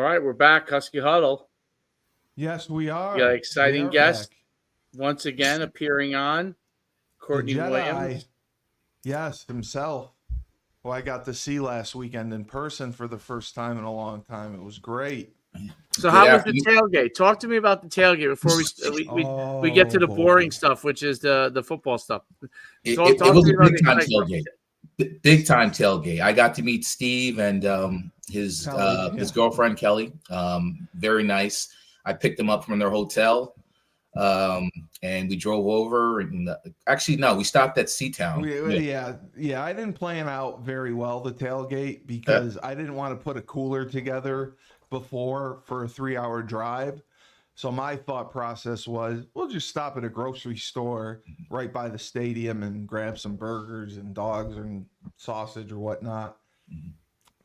right, we're back, Husky Huddle. Yes, we are. We got an We exciting are guest back. once again appearing on, The Courtney Jedi, Williams. yes, himself, who I got to see last weekend in person for the first time in a long time. It was great. So, Good how was the afternoon. tailgate? Talk to me about the tailgate before we get to the boring boy. stuff, which is the football stuff. It, Talk it, to it was me a about big the time exciting stuff. tailgate. Big time tailgate. I got to meet Steve and his Kelly, yeah. girlfriend Kelly. Very nice. I picked them up from their hotel, and we drove over. And actually, no, we stopped at Seatown. Yeah. I didn't plan out very well the tailgate because I didn't want to put a cooler together before for a 3-hour drive. So my thought process was, we'll just stop at a grocery store right by the stadium and grab some burgers and dogs and sausage or whatnot.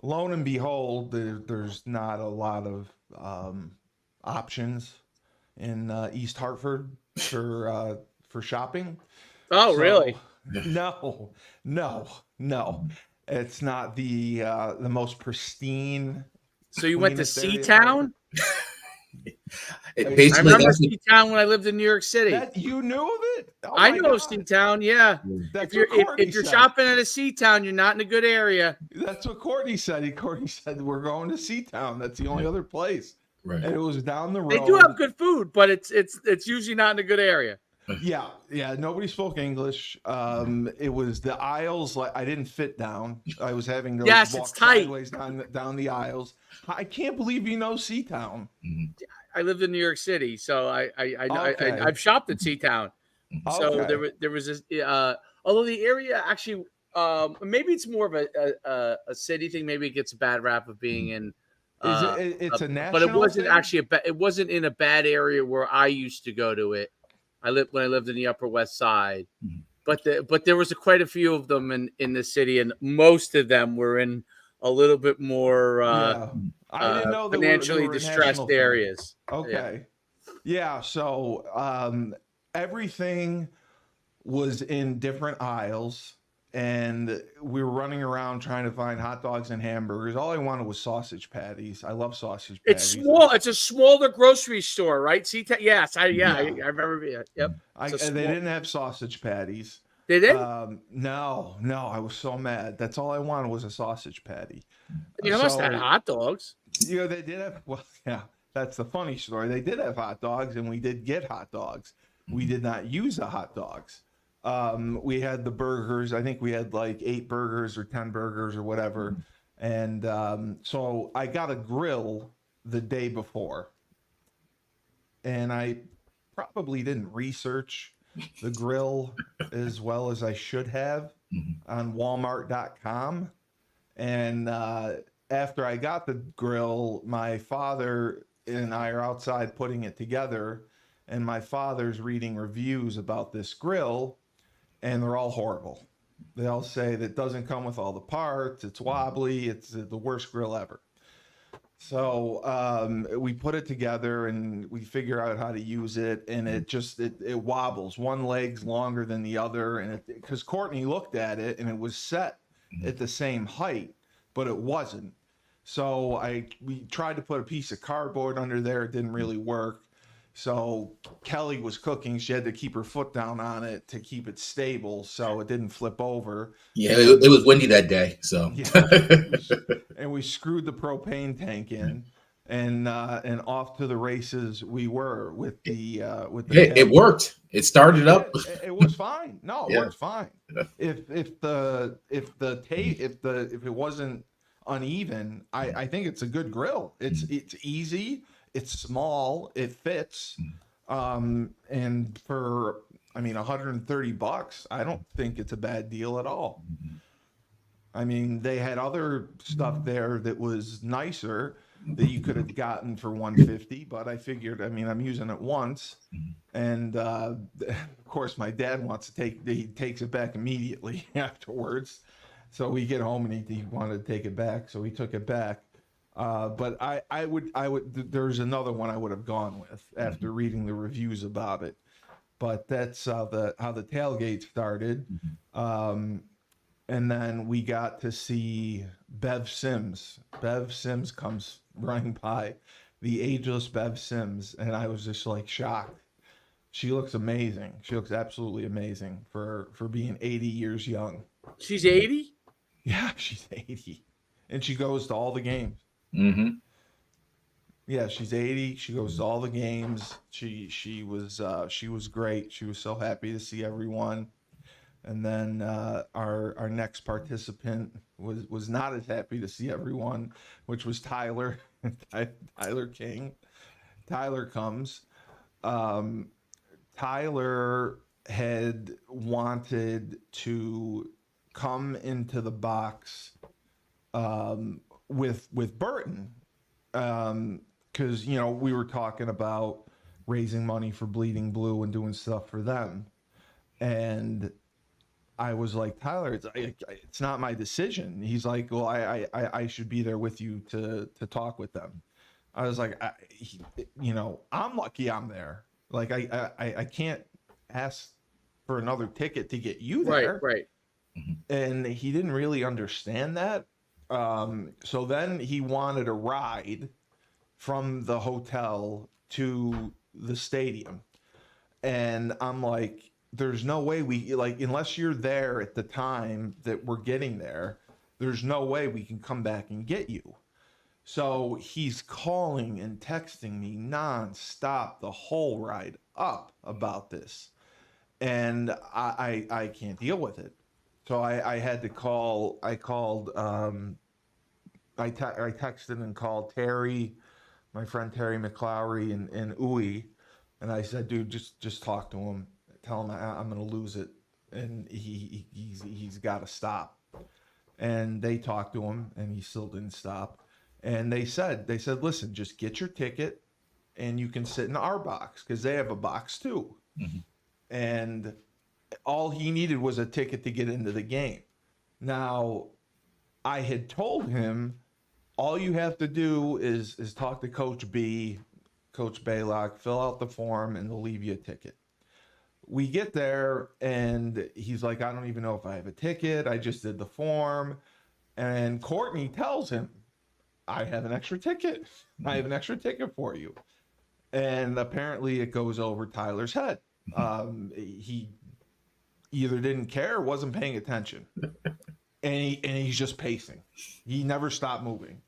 Lo and behold, there's not a lot of options in East Hartford for shopping. Oh, So, really? No. It's not the most pristine. So you went to cleanest area of Seatown? I Basically, remember that's what, Seatown when I lived in New York City. That you knew of it? Oh I my know God. Seatown, yeah. That's If what Courtney you're said. shopping at a Seatown, you're not in a good area. That's what Courtney said. Courtney said we're going to Seatown. That's the only other place. right. And it was down the road. They do have good food, but it's usually not in a good area. Yeah. Nobody spoke English. It was the aisles. Like I didn't fit down. I was having to Yes, walk it's tight. sideways down the aisles. I can't believe you know Seatown. I lived in New York City, so Okay. I've shopped at Seatown. So Okay. there was this. Although the area actually, maybe it's more of a city thing. Maybe it gets a bad rap of being in. It's a national but it wasn't thing? actually it wasn't in a bad area where I used to go to it. When I lived in the Upper West Side, but there was quite a few of them in the city, and most of them were in a little bit more I didn't know they financially were a distressed national thing. areas. Okay. Yeah. So everything was in different aisles, and we were running around trying to find hot dogs and hamburgers. All I wanted was sausage patties. I love sausage patties. It's small. It's a smaller grocery store, right? See, yes, I remember. Yep. They didn't have sausage patties. They did. No. I was so mad. That's all I wanted was a sausage patty. You must have had hot dogs. They did have. Well, yeah, that's the funny story. They did have hot dogs, and we did get hot dogs. We did not use the hot dogs. We had the burgers. I think we had like 8 burgers or 10 burgers or whatever. And so I got a grill the day before. And I probably didn't research the grill as well as I should have on Walmart.com. And after I got the grill, my father and I are outside putting it together. And my father's reading reviews about this grill, and they're all horrible. They all say that it doesn't come with all the parts. It's wobbly. It's the worst grill ever. So we put it together and we figure out how to use it, and it wobbles. One leg's longer than the other, and because Courtney looked at it and it was set at the same height, but it wasn't. So we tried to put a piece of cardboard under there. It didn't really work. So Kelly was cooking. She had to keep her foot down on it to keep it stable so it didn't flip over. Yeah, it was windy that day. So and we screwed the propane tank in, and off to the races we were with the it worked. It started up. It was fine. No, it worked fine. If it wasn't uneven, I think it's a good grill. It's easy. It's small, it fits, and for $130, I don't think it's a bad deal at all. I mean, they had other stuff there that was nicer that you could have gotten for $150, but I figured, I'm using it once, and of course my dad he takes it back immediately afterwards. So we get home and he wanted to take it back, so he took it back. But I would. There's another one I would have gone with after reading the reviews about it. But that's how the tailgate started. And then we got to see Bev Sims. Bev Sims comes running by the ageless Bev Sims, and I was just like shocked. She looks amazing. She looks absolutely amazing for being 80 years young. She's 80? Yeah, she's 80, and she goes to all the games. Mm-hmm. Yeah, she's 80. She goes to all the games. She was great. She was so happy to see everyone. And then our next participant was not as happy to see everyone, which was Tyler. Tyler King. Tyler comes. Tyler had wanted to come into the box with Burton, because we were talking about raising money for Bleeding Blue and doing stuff for them, and I was like, Tyler, it's not my decision. He's like, well, I should be there with you to talk with them. I was like, I'm lucky I'm there. Like, I can't ask for another ticket to get you there. Right. And he didn't really understand that. So then he wanted a ride from the hotel to the stadium. And I'm like, there's no way unless you're there at the time that we're getting there, there's no way we can come back and get you. So he's calling and texting me nonstop the whole ride up about this. And I can't deal with it. So I had to call. I texted and called Terry, my friend Terry McLowry and Uwe, and I said, dude, just talk to him. Tell him I'm gonna lose it, and he's got to stop. And they talked to him, and he still didn't stop. And they said, listen, just get your ticket, and you can sit in our box because they have a box too. Mm-hmm. And all he needed was a ticket to get into the game. Now, I had told him, all you have to do is talk to Coach B, Coach Baylock, fill out the form, and they'll leave you a ticket. We get there, and he's like, I don't even know if I have a ticket. I just did the form. And Courtney tells him, I have an extra ticket. I have an extra ticket for you. And apparently it goes over Tyler's head. He either didn't care or wasn't paying attention. And he's just pacing. He never stopped moving.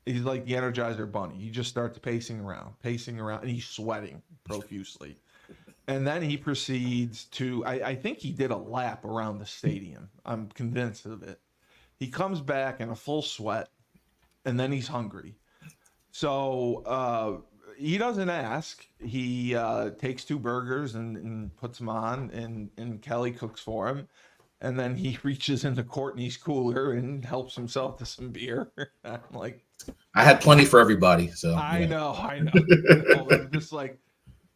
He's like the Energizer Bunny. He just starts pacing around, and he's sweating profusely. And then he proceeds to, I think he did a lap around the stadium. I'm convinced of it. He comes back in a full sweat, and then he's hungry. So he doesn't ask. He takes 2 burgers and puts them on, and Kelly cooks for him. And then he reaches into Courtney's cooler and helps himself to some beer. I'm like, I had plenty for everybody. So I know. I'm just like,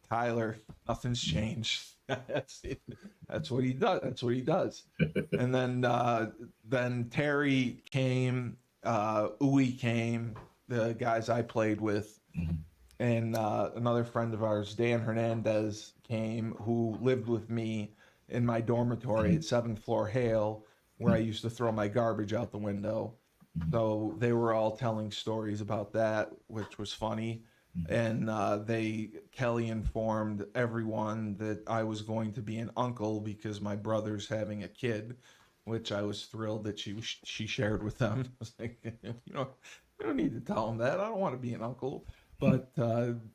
Tyler, nothing's changed. That's what he does. And then Terry came, Uwe came, the guys I played with, and another friend of ours, Dan Hernandez, came, who lived with me in my dormitory at 7th floor Hale, where I used to throw my garbage out the window. So they were all telling stories about that, which was funny. And Kelly informed everyone that I was going to be an uncle because my brother's having a kid, which I was thrilled that she shared with them. I was like, you don't need to tell them that. I don't want to be an uncle. But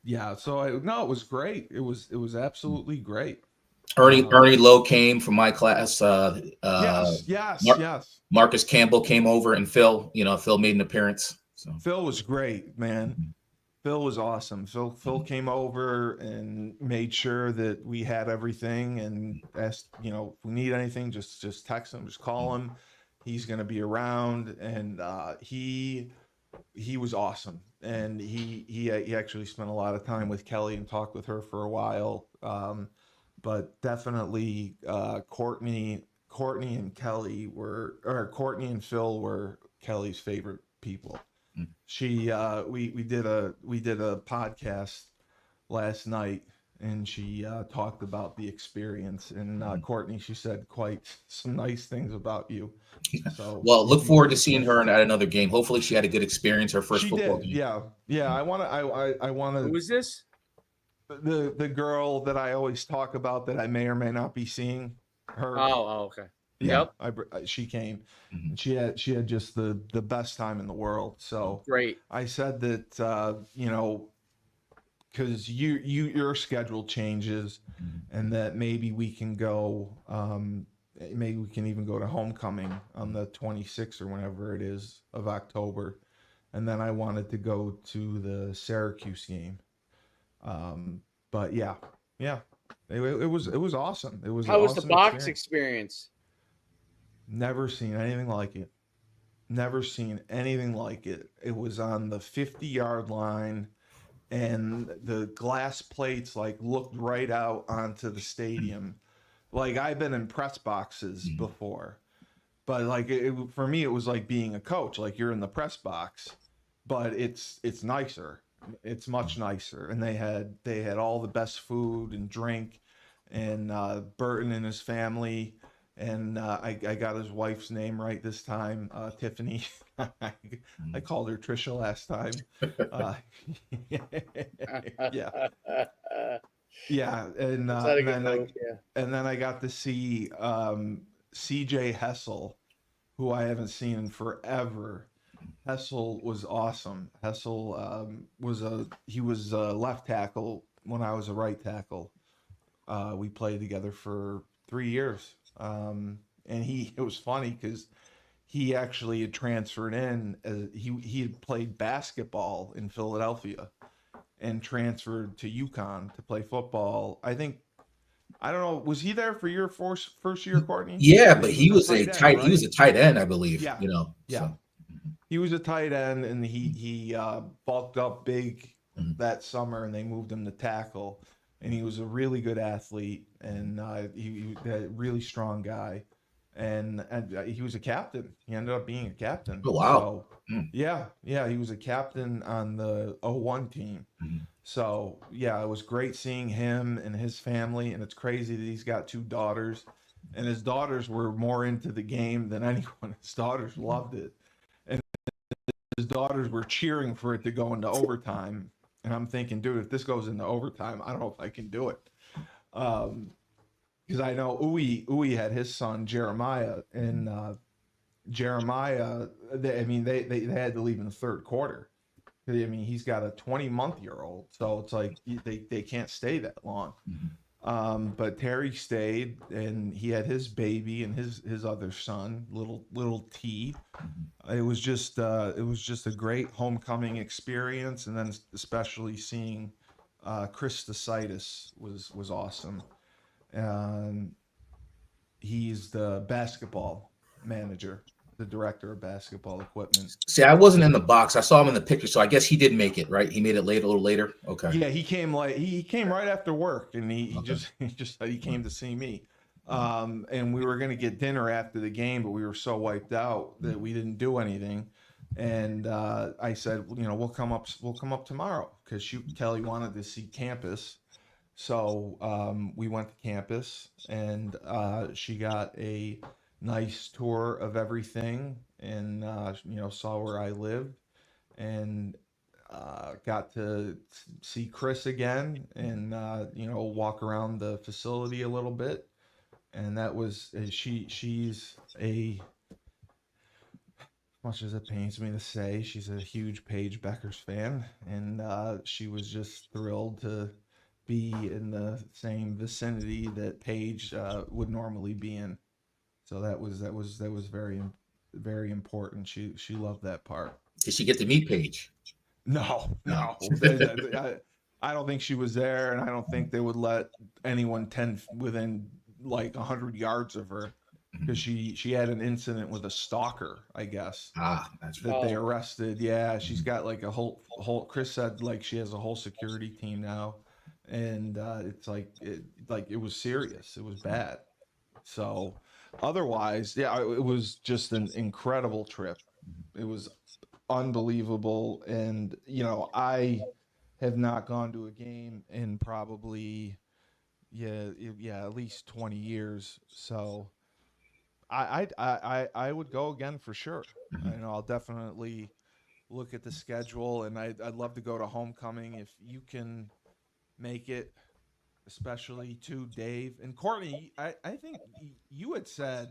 yeah, so it was great. It was absolutely great. Ernie Lowe came from my class. Yes. Marcus Campbell came over, and Phil made an appearance. So Phil was great, man. Phil was awesome. Phil came over and made sure that we had everything, and asked, if we need anything, just text him, just call him. He's going to be around, and he was awesome. And he actually spent a lot of time with Kelly and talked with her for a while. But definitely Courtney and Kelly Courtney and Phil were Kelly's favorite people. We did a podcast last night and she talked about the experience. And Courtney, she said quite some nice things about you. So Well, look forward to seeing her at another game. Hopefully, she had a good experience her first she football did. game. Yeah. I want to. I want Who to. was this? The girl that I always talk about that I may or may not be seeing. Her. Okay. Yeah. Yep. She came. Mhm. And she had just the best time in the world. So Great. I said that you know, because your schedule changes, and that maybe we can go. Maybe we can even go to homecoming on the 26th or whenever it is of October, and then I wanted to go to the Syracuse game. But yeah, it was awesome. It was an How was the awesome box experience. experience? Never seen anything like it. Never seen anything like it. It was on the 50-yard line, and the glass plates like looked right out onto the stadium. Like I've been in press boxes before, but like for me, it was like being a coach. Like you're in the press box, but it's nicer. It's much nicer, and they had all the best food and drink, and Burton and his family, and I got his wife's name right this time, Tiffany. I called her Trisha last time. Uh, yeah, yeah, That's not a good then move. Yeah. and then I got to see CJ Hessel, who I haven't seen in forever. Hessel was awesome. Hessel he was a left tackle when I was a right tackle. We played together for 3 years, and it was funny because he actually had transferred in as he had played basketball in Philadelphia and transferred to UConn to play football. I don't know. Was he there for your first year, Courtney? Yeah, Because but he he was a was a tight end, tight. He right? was a tight end, I believe. Yeah, yeah. So. He was a tight end, and he bulked up big Mhm. that summer, and they moved him to tackle. And he was a really good athlete, and he was a really strong guy, and he was a captain. He ended up being a captain. Oh wow. So Mm. yeah, he was a captain on the '01 team. Mhm. So yeah, it was great seeing him and his family, and it's crazy that he's got two daughters, and his daughters were more into the game than anyone. His daughters loved it, and his daughters were cheering for it to go into overtime. And I'm thinking, dude, if this goes into overtime, I don't know if I can do it. Because I know Uwe had his son Jeremiah, and Jeremiah, they had to leave in the third quarter. I mean, he's got a 20-month-year-old, so it's like they can't stay that long. But Terry stayed, and he had his baby and his other son, little T. It was just a great homecoming experience, and then especially seeing Chris Desitis was awesome. Um, he's the basketball manager, the director of basketball equipment. See, I wasn't in the box. I saw him in the picture, so I guess he did make it, right? He made it late, a little later. Okay. Yeah, he came he came right after work, and he Okay. just said he came to see me. And we were gonna get dinner after the game, but we were so wiped out that we didn't do anything. And I said, you know, we'll come up tomorrow because Kelly wanted to see campus. So we went to campus, and she got a nice tour of everything, and you know, saw where I lived, and got to see Chris again, and you know, walk around the facility a little bit. And that was she's a, much as it pains me to say, she's a huge Paige Beckers fan, and she was just thrilled to be in the same vicinity that Paige would normally be in. So that was very important. She loved that part. Did she get to meet Paige? No, No. no. I don't think she was there, and I don't think they would let anyone 10 within like 100 yards of her, because she had an incident with a stalker, I guess, That's that right. they arrested. Yeah, she's got like a whole. Chris said like she has a whole security team now, and it's like it was serious. It was bad. So otherwise, yeah, it was just an incredible trip. It was unbelievable. And you know, I have not gone to a game in probably at least 20 years. So I would go again for sure. I'll definitely look at the schedule, and I'd love to go to homecoming if you can make it, especially to Dave and Courtney. I think you had said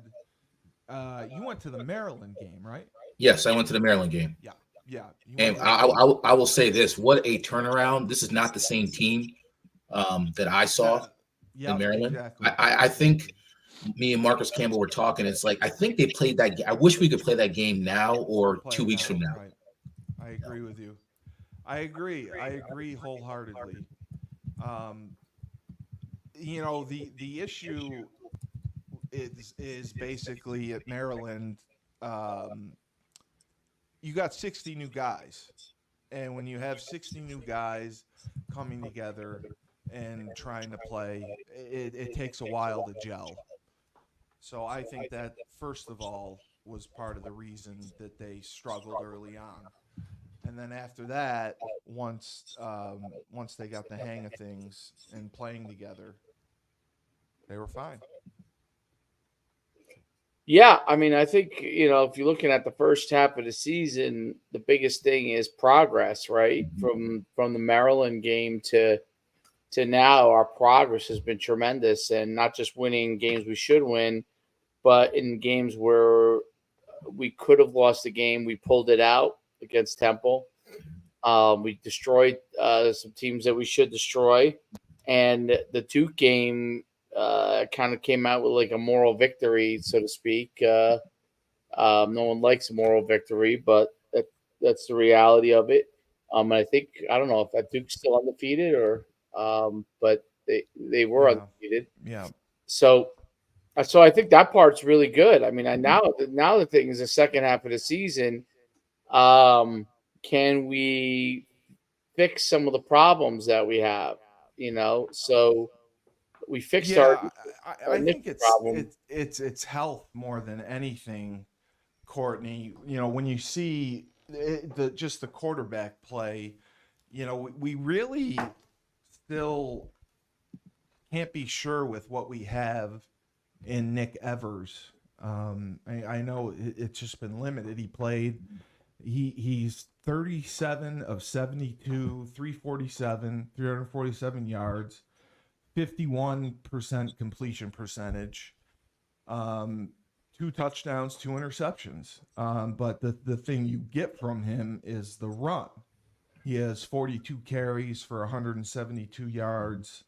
you went to the Maryland game, right? Yes, I went to the Maryland game. Yeah, yeah. You went And to I will say this: what a turnaround! This is not the same team that I saw that. in Yep, Maryland. exactly. I think me and Marcus Campbell were talking. It's like I think they played that. I wish we could play that game now or Play 2 it weeks from now. Right. I agree with you. I agree wholeheartedly. Um, the issue is basically at Maryland. Um, you got 60 new guys, and when you have 60 new guys coming together and trying to play, it takes a while to gel. So I think that first of all was part of the reason that they struggled early on. And then after that, once they got the hang of things and playing together, they were fine. Yeah, I mean, I think, if you're looking at the first half of the season, the biggest thing is progress, right? From the Maryland game to now, our progress has been tremendous, and not just winning games we should win, but in games where we could have lost the game, we pulled it out against Temple. We destroyed some teams that we should destroy, and the Duke game kind of came out with like a moral victory, so to speak. No one likes a moral victory, but that's the reality of it. And I think I don't know if that Duke's still undefeated or, but they were Yeah, undefeated. yeah, So I think that part's really good. I mean, now the thing is the second half of the season. Can we fix some of the problems that we have? So we fixed our yeah. I initial think it's problem. it's health more than anything, Courtney. When you see just the quarterback play, we really still can't be sure with what we have in Nick Evers. I know it's just been limited. He played. He's 37 of 72, 347, 347 yards, 51% completion percentage, 2 touchdowns, 2 interceptions. But the thing you get from him is the run. He has 42 carries for 172 yards,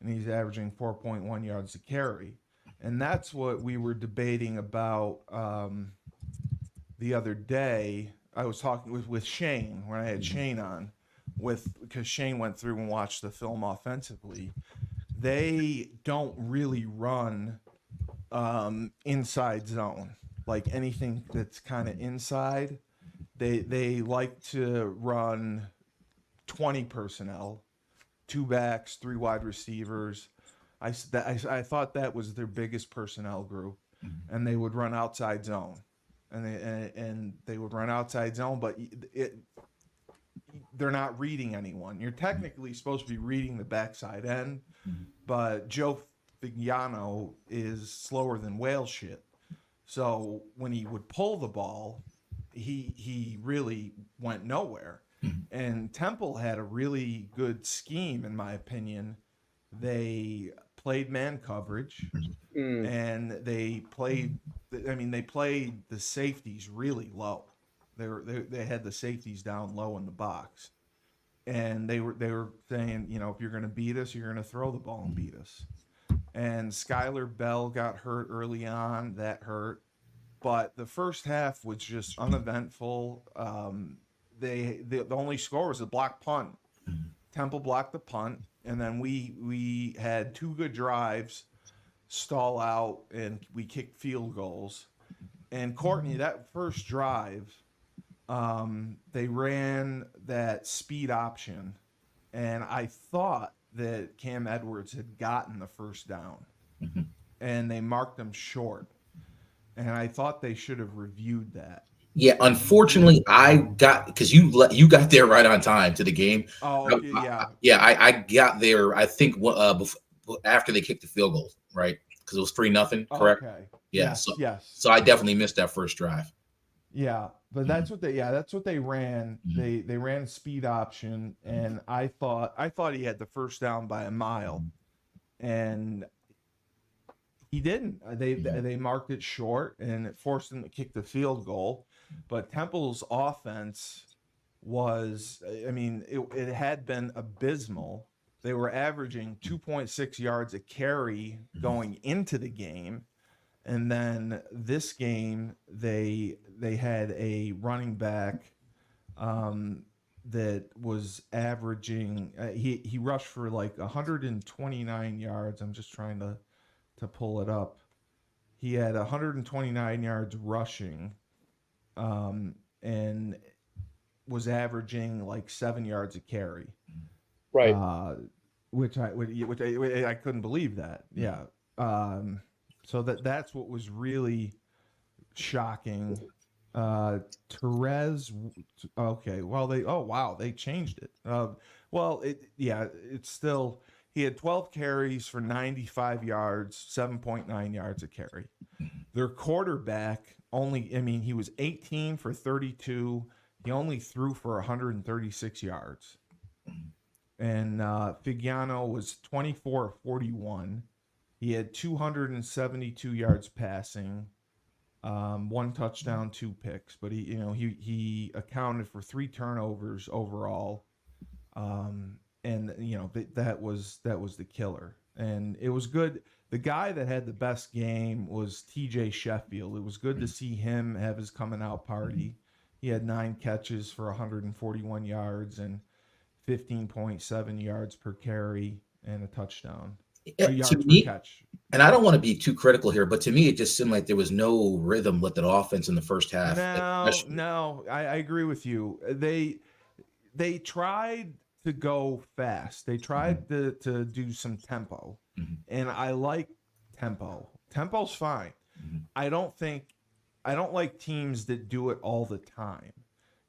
and he's averaging 4.1 yards a carry. And that's what we were debating about the other day. I was talking with Shane when I had Shane on, because Shane went through and watched the film offensively. They don't really run inside zone, like anything that's kind of inside. They like to run 20 personnel, 2 backs, 3 wide receivers. I thought that was their biggest personnel group, and they would run outside zone, and they would run outside zone, but they're not reading anyone. You're technically supposed to be reading the backside end, but Joe Figliano is slower than whale shit. So when he would pull the ball, he really went nowhere. And Temple had a really good scheme, in my opinion. They played man coverage, and they played the safeties really low. They had the safeties down low in the box, and they were saying, if you're going to beat us, you're going to throw the ball and beat us. And Skylar Bell got hurt early on. That hurt. But the first half was just uneventful. The only score was a block punt. Temple blocked the punt, and then we had 2 good drives, stall out, and we kicked field goals. And Courtney, that first drive, they ran that speed option, and I thought that Cam Edwards had gotten the first down, and they marked him short. And I thought they should have reviewed that. Yeah, unfortunately, I got because you got there right on time to the game. Oh, okay, yeah. I got there. I think after they kicked the field goal, right? Because it was 3-0, correct? Okay. Yeah. Yes, yes. So I definitely missed that first drive. Yeah, but that's what they ran. Mhm. They ran a speed option, and I thought he had the first down by a mile, and he didn't. They marked it short, and it forced him to kick the field goal. But Temple's offense was, I mean, it had been abysmal. They were averaging 2.6 yards a carry going into the game, and then this game they had a running back that was averaging. He rushed for like 129 yards. I'm just trying to pull it up. He had 129 yards rushing, and was averaging like 7 yards a carry. Right. Which I couldn't believe that. Yeah. So that's what was really shocking. Therese. Okay. Well, they changed it. It's still, he had 12 carries for 95 yards, 7.9 yards a carry. Their quarterback he was 18 for 32. He only threw for 136 yards. And Figiano was 24 of 41. He had 272 yards passing, one touchdown, 2 picks, but he accounted for 3 turnovers overall, and that was the killer, and it was good. The guy that had the best game was T.J. Sheffield. It was good to see him have his coming out party. He had 9 catches for 141 yards and 15.7 yards per carry and a touchdown. To Yards per me, catch. and I don't want to be too critical here, but to me, it just seemed like there was no rhythm with the offense in the first half. No, I agree with you. They tried to go fast. They tried to do some tempo, and I like tempo. Tempo's fine. I don't like teams that do it all the time.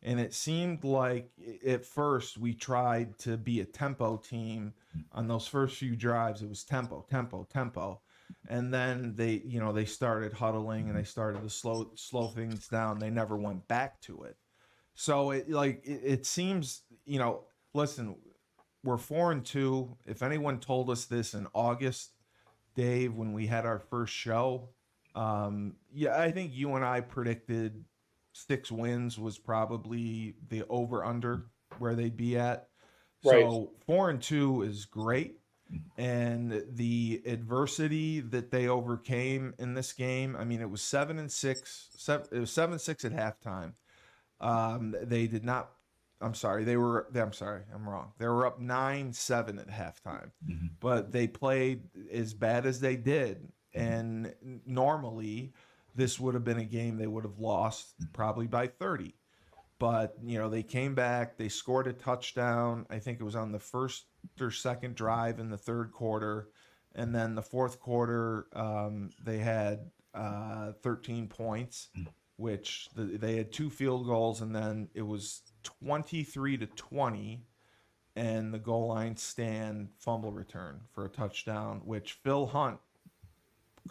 And it seemed like at first we tried to be a tempo team on those first few drives. It was tempo, tempo, tempo. And then they started huddling and they started to slow things down. They never went back to it. So it seems, listen, we're 4-2. If anyone told us this in August, Dave, when we had our first show, I think you and I predicted 6 wins was probably the over under where they'd be at. Right. So 4-2 is great. And the adversity that they overcame in this game, I mean, it was 7-6. It was 7-6 at halftime. They did not. I'm sorry. I'm sorry. I'm wrong. They were up 9-7 at halftime, but they played as bad as they did. And normally, this would have been a game they would have lost probably by 30. But they came back. They scored a touchdown. I think it was on the first or second drive in the third quarter, and then the fourth quarter, they had 13 points. Which they had 2 field goals, and then it was 23-20, and the goal line stand fumble return for a touchdown, which Phil Hunt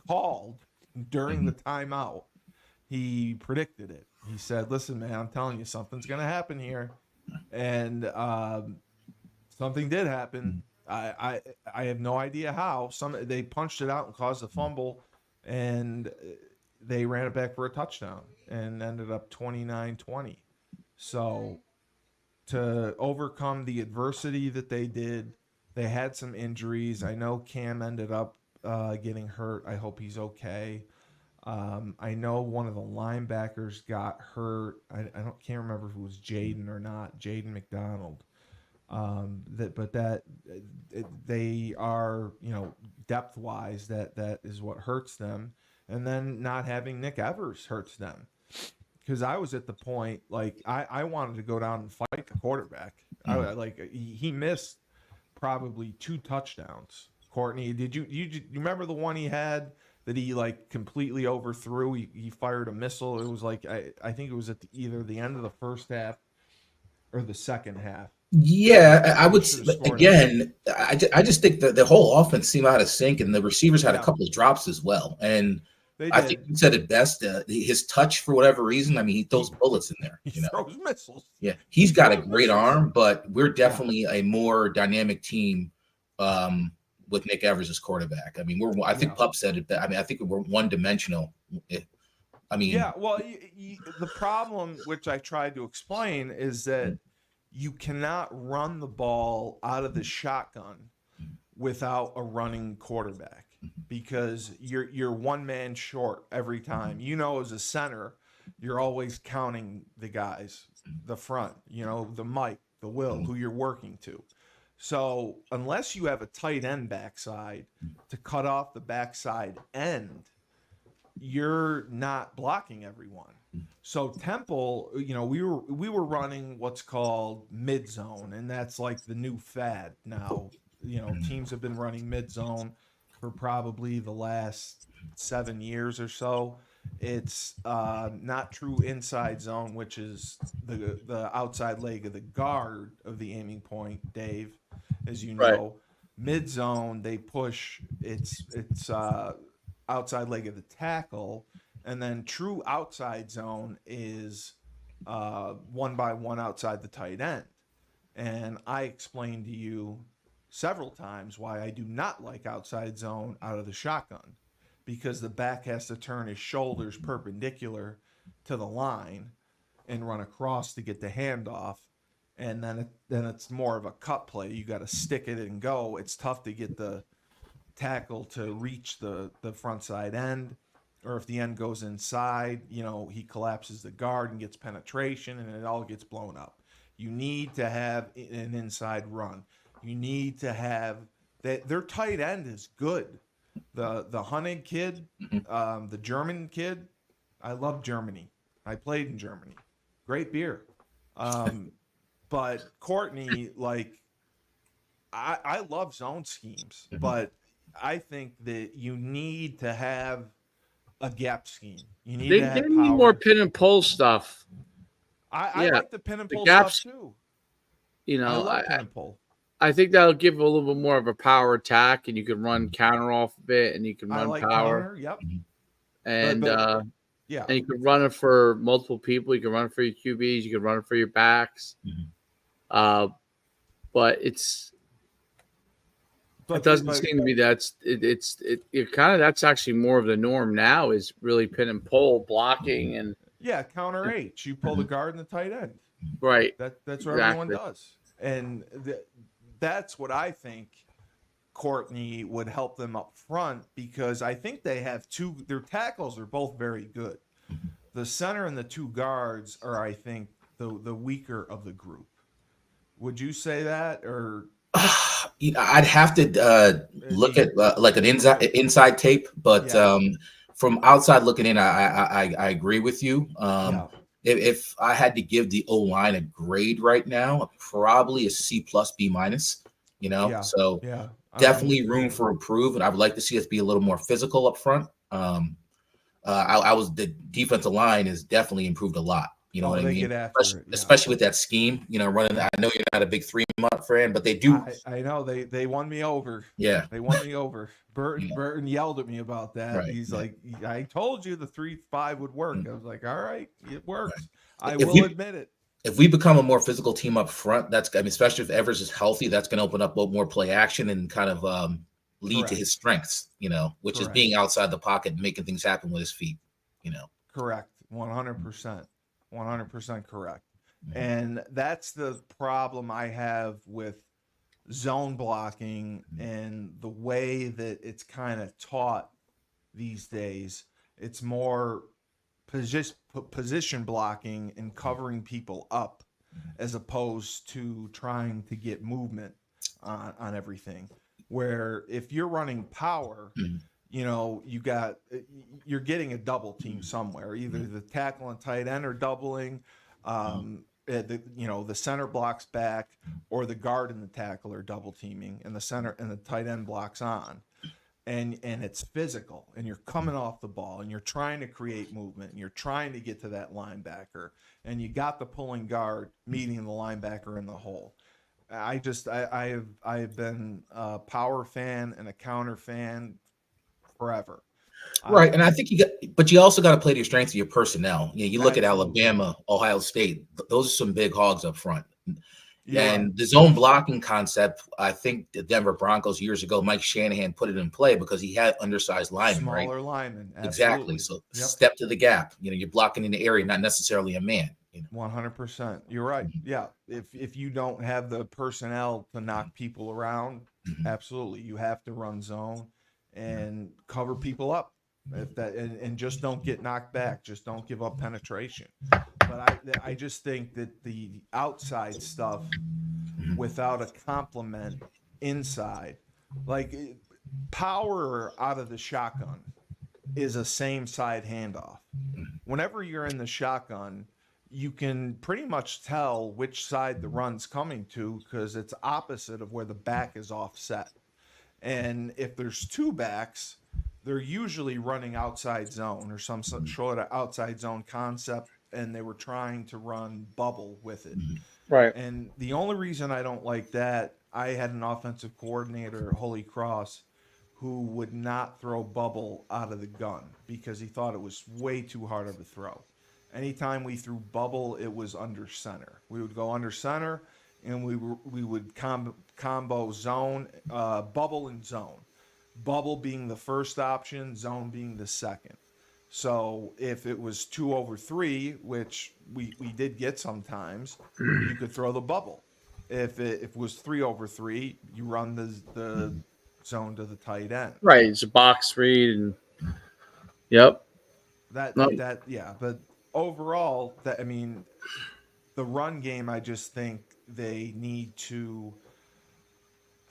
called during the timeout. He predicted it. He said, "Listen, man, I'm telling you, something's going to happen here," and something did happen. I have no idea how. They punched it out and caused a fumble, and they ran it back for a touchdown and ended up 29-20. So to overcome the adversity that they did, they had some injuries. I know Cam ended up getting hurt. I hope he's okay. I know one of the linebackers got hurt. Can't remember if it was Jaden or not, Jaden McDonald. They are, depth wise, that is what hurts them. And then not having Nick Evers hurts them. Because I was at the point, like, I wanted to go down and fight the quarterback. He missed probably 2 touchdowns. Courtney, did you remember the one he had that he like completely overthrew. He fired a missile. It was like I think it was at either the end of the first half or the second half. Yeah, I would Should have scored again. I just think that the whole offense seemed out of sync, and the receivers had a Yeah. couple of drops as well. And They I think did. you said it best. His touch, for whatever reason, I mean, he throws bullets in there. He You know, throws missiles. yeah, he's got a throws great missiles. arm, but we're definitely a more dynamic team with Nick Evers as quarterback. I mean, I think Pup said it. I mean, I think we're one dimensional. I mean, Yeah, well, the problem, which I tried to explain, is that you cannot run the ball out of the shotgun without a running quarterback because you're one man short every time. You know, as a center, you're always counting the guys, the front, you know, the Mike, the Will, who you're working to. So unless you have a tight end backside to cut off the backside end, you're not blocking everyone. So Temple, you know, we were running what's called mid zone, and that's like the new fad now. You know, teams have been running mid zone for probably the last 7 years or so. It's not true inside zone, which is the outside leg of the guard of the aiming point, Dave, as you know. Right. Mid zone, they push it's outside leg of the tackle, and then true outside zone is 1 by 1 outside the tight end. And I explained to you several times why I do not like outside zone out of the shotgun, because the back has to turn his shoulders perpendicular to the line and run across to get the handoff. And then it's more of a cut play. You got to stick it and go. It's tough to get the tackle to reach the front side end, or if the end goes inside, you know, he collapses the guard and gets penetration and it all gets blown up. You need to have an inside run. You need to have that. Their tight end is good. The Hunnig kid, the German kid, I love Germany. I played in Germany. Great beer. But Courtney, like, I love zone schemes, but I think that you need to have a gap scheme. You need to have They power. need more pin and pull stuff. I like the pin and pull gaps, stuff too. You know, I love pin and pull. I think that'll give a little bit more of a power attack, and you can run counter off of it, and you can run power. Counter, yep. And yeah, and you can run it for multiple people. You can run it for your QBs. You can run it for your backs. But it doesn't seem to be that's that's actually more of the norm now, is really pin and pull blocking and counter H. You pull the guard and the tight end. Right. That's what everyone does, and that's what I think Courtney would help them up front, because I think they have their tackles are both very good. The center and the two guards are, I think, the weaker of the group. Would you say that, or? I'd have to look at like an inside tape, but from outside looking in, I agree with you. If I had to give the O-line a grade right now, probably a C+, B-. You know, so definitely room for improvement. I would like to see us be a little more physical up front. The defensive line has definitely improved a lot. You know what I mean? Especially with that scheme, you know, running. I know you're not a big 3-month fan, but they do. I know they won me over. Yeah, they won me over. Burton yelled at me about that. Right. He's like, I told you the 3-5 would work. I was like, all right, it works. Right. I will admit it. If we become a more physical team up front, especially if Evers is healthy, that's going to open up more play action and kind of lead to his strengths, you know, which is being outside the pocket and making things happen with his feet, you know. Correct. 100%. 100% correct. And that's the problem I have with zone blocking and the way that it's kind of taught these days. It's more position blocking and covering people up, as opposed to trying to get movement on everything. Where if you're running power, you know, you're getting a double team somewhere. Either the tackle and tight end are doubling, the center blocks back, or the guard and the tackle are double teaming, and the center and the tight end blocks on. and it's physical, and you're coming off the ball, and you're trying to create movement, and you're trying to get to that linebacker, and you got the pulling guard meeting the linebacker in the hole. I have been a power fan and a counter fan forever. Right, and I think but you also got to play to your strengths of your personnel. You look at Absolutely. Alabama, Ohio State; those are some big hogs up front. You're And right. the zone blocking concept, I think the Denver Broncos years ago, Mike Shanahan put it in play because he had undersized linemen, right? Smaller linemen, Exactly. absolutely. So Yep. step to the gap. You're blocking in the area, not necessarily a man. 100%. You're right. Yeah. If you don't have the personnel to knock people around, absolutely, you have to run zone and cover people up. If that and just don't get knocked back, just don't give up penetration. But I just think that the outside stuff without a complement inside, like power out of the shotgun is a same side handoff. Whenever you're in the shotgun, you can pretty much tell which side the run's coming to because it's opposite of where the back is offset. And if there's two backs, they're usually running outside zone or some sort of outside zone concept, and they were trying to run bubble with it. Right. And the only reason I don't like that, I had an offensive coordinator, Holy Cross, who would not throw bubble out of the gun because he thought it was way too hard of a throw. Anytime we threw bubble, it was under center. We would go under center, and we would combo zone, bubble and zone. Bubble being the first option, zone being the second. So if it was 2 over 3, which we did get sometimes, you could throw the bubble. If it was 3 over 3, you run the zone to the tight end. Right. It's a box read, and yep. No. Yeah. But overall, that I mean, the run game, I just think they need to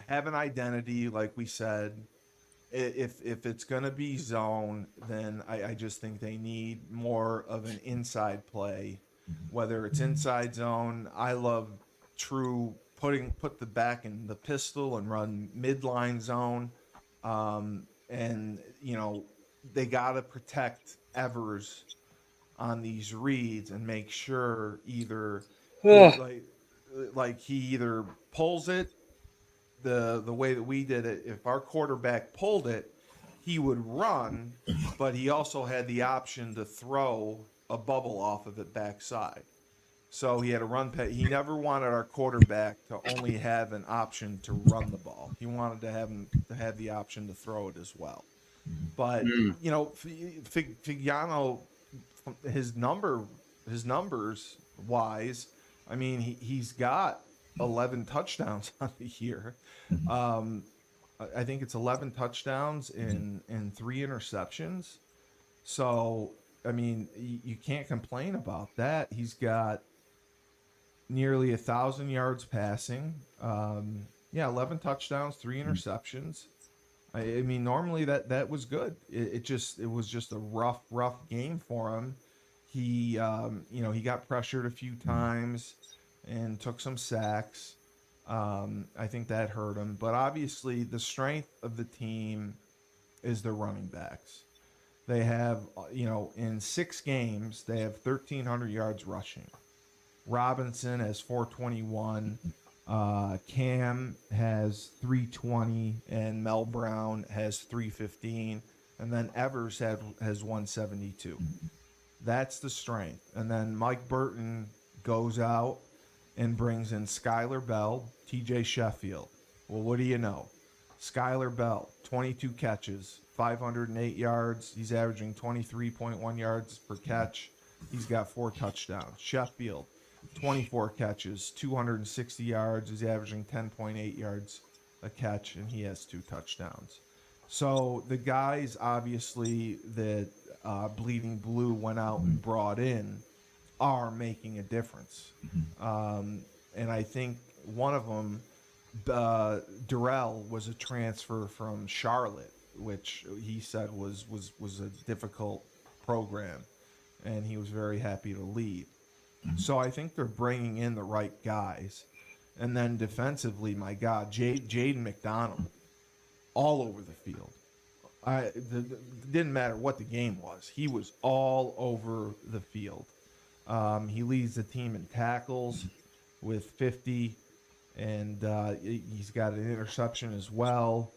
have an identity, like we said. If it's going to be zone, then I just think they need more of an inside play, whether it's inside zone. I love true put the back in the pistol and run midline zone, and they got to protect Evers on these reads and make sure either like he either pulls it the way that we did it. If our quarterback pulled it, he would run, but he also had the option to throw a bubble off of it backside. So he had a run pay. He never wanted our quarterback to only have an option to run the ball. He wanted to have him to have the option to throw it as well. But Figiano, his numbers wise, I mean, he's got 11 touchdowns on the year. I think it's 11 touchdowns in 3 interceptions. So, I mean, you can't complain about that. He's got nearly 1,000 yards passing. 11 touchdowns, 3 interceptions. I mean, normally that was good. It was just a rough game for him. He he got pressured a few times and took some sacks. I think that hurt him. But obviously, the strength of the team is their running backs. They have, in 6 games, they have 1,300 yards rushing. Robinson has 421. Cam has 320, and Mel Brown has 315, and then Evers has 172. That's the strength. And then Mike Burton goes out and brings in Skylar Bell, TJ Sheffield. Well, what do you know? Skylar Bell, 22 catches, 508 yards. He's averaging 23.1 yards per catch. He's got 4 touchdowns. Sheffield, 24 catches, 260 yards. He's averaging 10.8 yards a catch, and he has 2 touchdowns. So the guys, obviously, that Bleeding Blue went out and brought in are making a difference. And I think one of them, Durrell, was a transfer from Charlotte, which he said was a difficult program, and he was very happy to leave. So I think they're bringing in the right guys. And then defensively, my God, Jaden McDonald, all over the field. Didn't matter what the game was. He was all over the field. He leads the team in tackles with 50, and he's got an interception as well.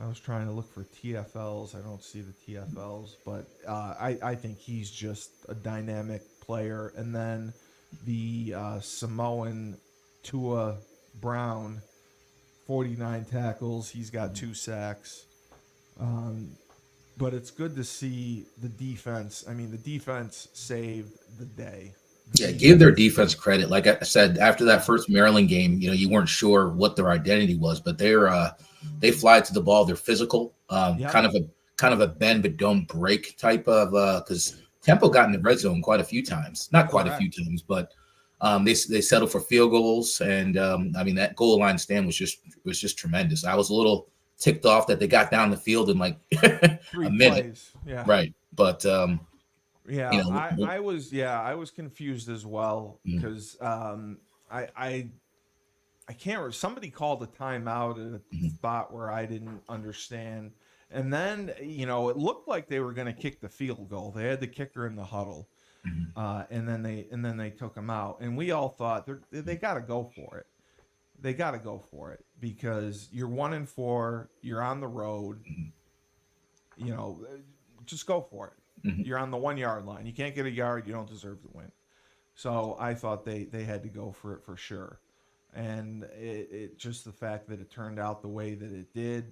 I was trying to look for TFLs. I don't see the TFLs, but I think he's just a dynamic player. And then the Samoan Tua Brown, 49 tackles. He's got 2 sacks. But it's good to see the defense. I mean, the defense saved the day. Yeah, give their defense credit. Like I said, after that first Maryland game, you weren't sure what their identity was, but they fly to the ball. They're physical, kind of a bend but don't break type of because Temple got in the red zone quite a few times, not quite a few times, but they settled for field goals, and I mean that goal line stand was just tremendous. I was a little ticked off that they got down the field in like 3 a minute, plays. Yeah, right, but. Yeah, I was confused as well because I can't remember. Somebody called a timeout at a spot where I didn't understand, and then it looked like they were going to kick the field goal. They had the kicker in the huddle, and then they took him out, and we all thought they got to go for it. They got to go for it because you're 1-4. You're on the road. Just go for it. You're on the 1 yard line. You can't get a yard. You don't deserve to win. So I thought they had to go for it for sure. And it just the fact that it turned out the way that it did,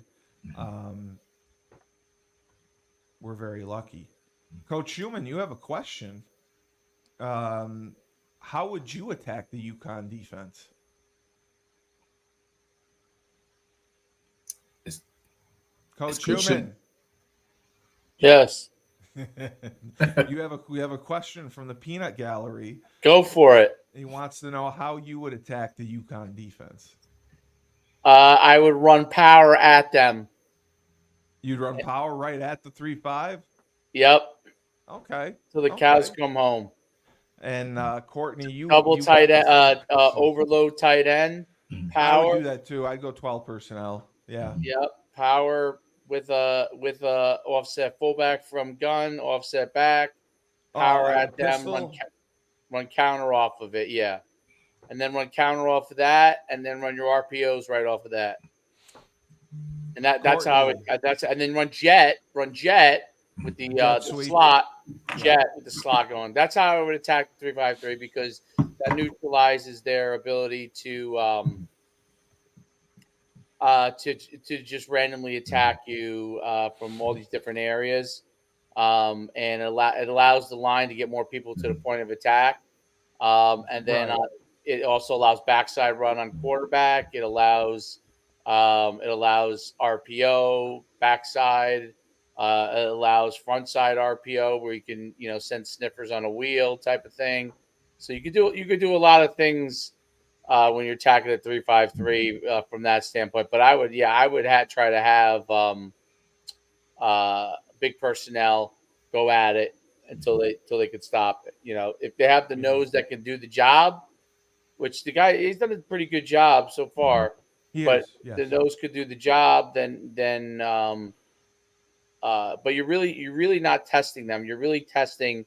we're very lucky. Coach Schuman, you have a question. How would you attack the UConn defense? Coach Schuman. Yes. We have a question from the Peanut Gallery. Go for it. He wants to know how you would attack the UConn defense. I would run power at them. You'd run power right at the 3-5? Yep. Okay. So the cows come home. And Courtney, you tight end, overload tight end, power. I would do that too. I'd go 12 personnel. Yeah. Yep. Power with a offset fullback from gun, offset back, power at them, run counter off of it, yeah, and then run counter off of that, and then run your RPOs right off of that, and that's how it. And then run jet with the slot, with the slot going. That's how I would attack the 3-5-3 because that neutralizes their ability to just randomly attack you from all these different areas, and it allows the line to get more people to the point of attack, and then it also allows backside run on quarterback. It allows RPO backside. It allows front side RPO where you can send sniffers on a wheel type of thing. So you could do a lot of things. When you're attacking at 3-5-3 from that standpoint, but I would try to have big personnel go at it until they could stop it. If they have the nose that can do the job, which the guy he's done a pretty good job so far, the nose could do the job, then but you're really not testing them. You're really testing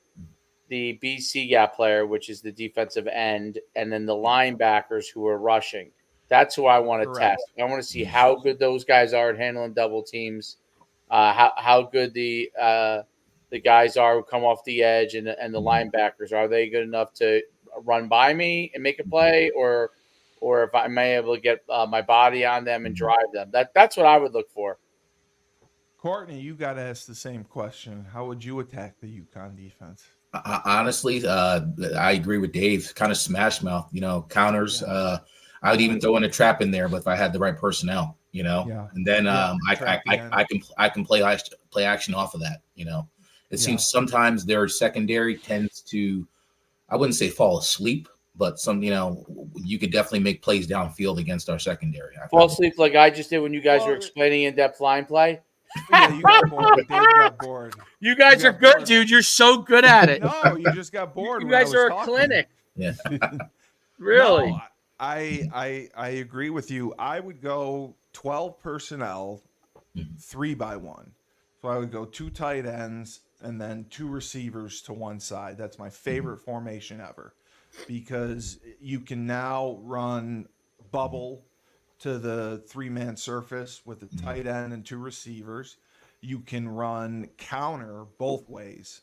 the BC gap player, which is the defensive end, and then the linebackers who are rushing. That's who I want to test. I want to see how good those guys are at handling double teams, how good the guys are who come off the edge, and the linebackers. Are they good enough to run by me and make a play, or if I may able to get my body on them and drive them? That's what I would look for. Courtney, you got to ask the same question. How would you attack the UConn defense? Honestly, I agree with Dave. Kind of smash mouth, counters. I would even throw in a trap in there, but if I had the right personnel, and then I can play action off of that. It seems sometimes their secondary tends to, I wouldn't say fall asleep, but you could definitely make plays downfield against our secondary. Fall asleep like I just did when you guys were explaining in-depth line play. Yeah, you got bored. Dave got bored. You guys are good, dude. You're so good at it. No, you just got bored. You guys are a clinic. Yeah. Really? No, I agree with you. I would go 12 personnel, 3-by-1. So I would go 2 tight ends and then 2 receivers to one side. That's my favorite formation ever, because you can now run bubble to the 3-man surface with a tight end and 2 receivers. You can run counter both ways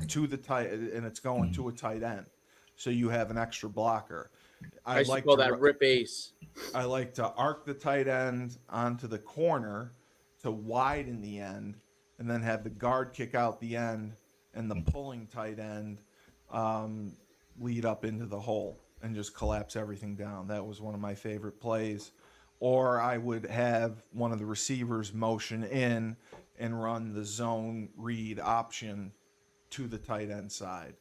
to the tight, and it's going to a tight end. So you have an extra blocker. I used to call that rip ace. I like to arc the tight end onto the corner to widen the end, and then have the guard kick out the end and the pulling tight end lead up into the hole and just collapse everything down. That was one of my favorite plays. Or I would have one of the receivers motion in and run the zone read option to the tight end side.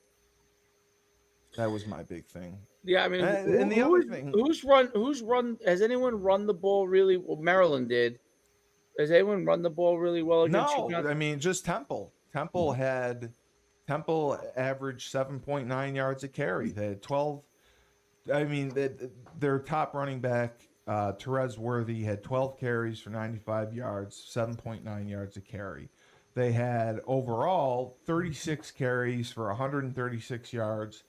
That was my big thing. Yeah, I mean, and the other thing, who's run? Has anyone run the ball really? Well, Maryland did. Has anyone run the ball really well against UConn? No, I mean, just Temple. Temple averaged 7.9 yards a carry. They had 12. I mean, their top running back, Therese Worthy, had 12 carries for 95 yards, 7.9 yards a carry. They had overall 36 carries for 136 yards,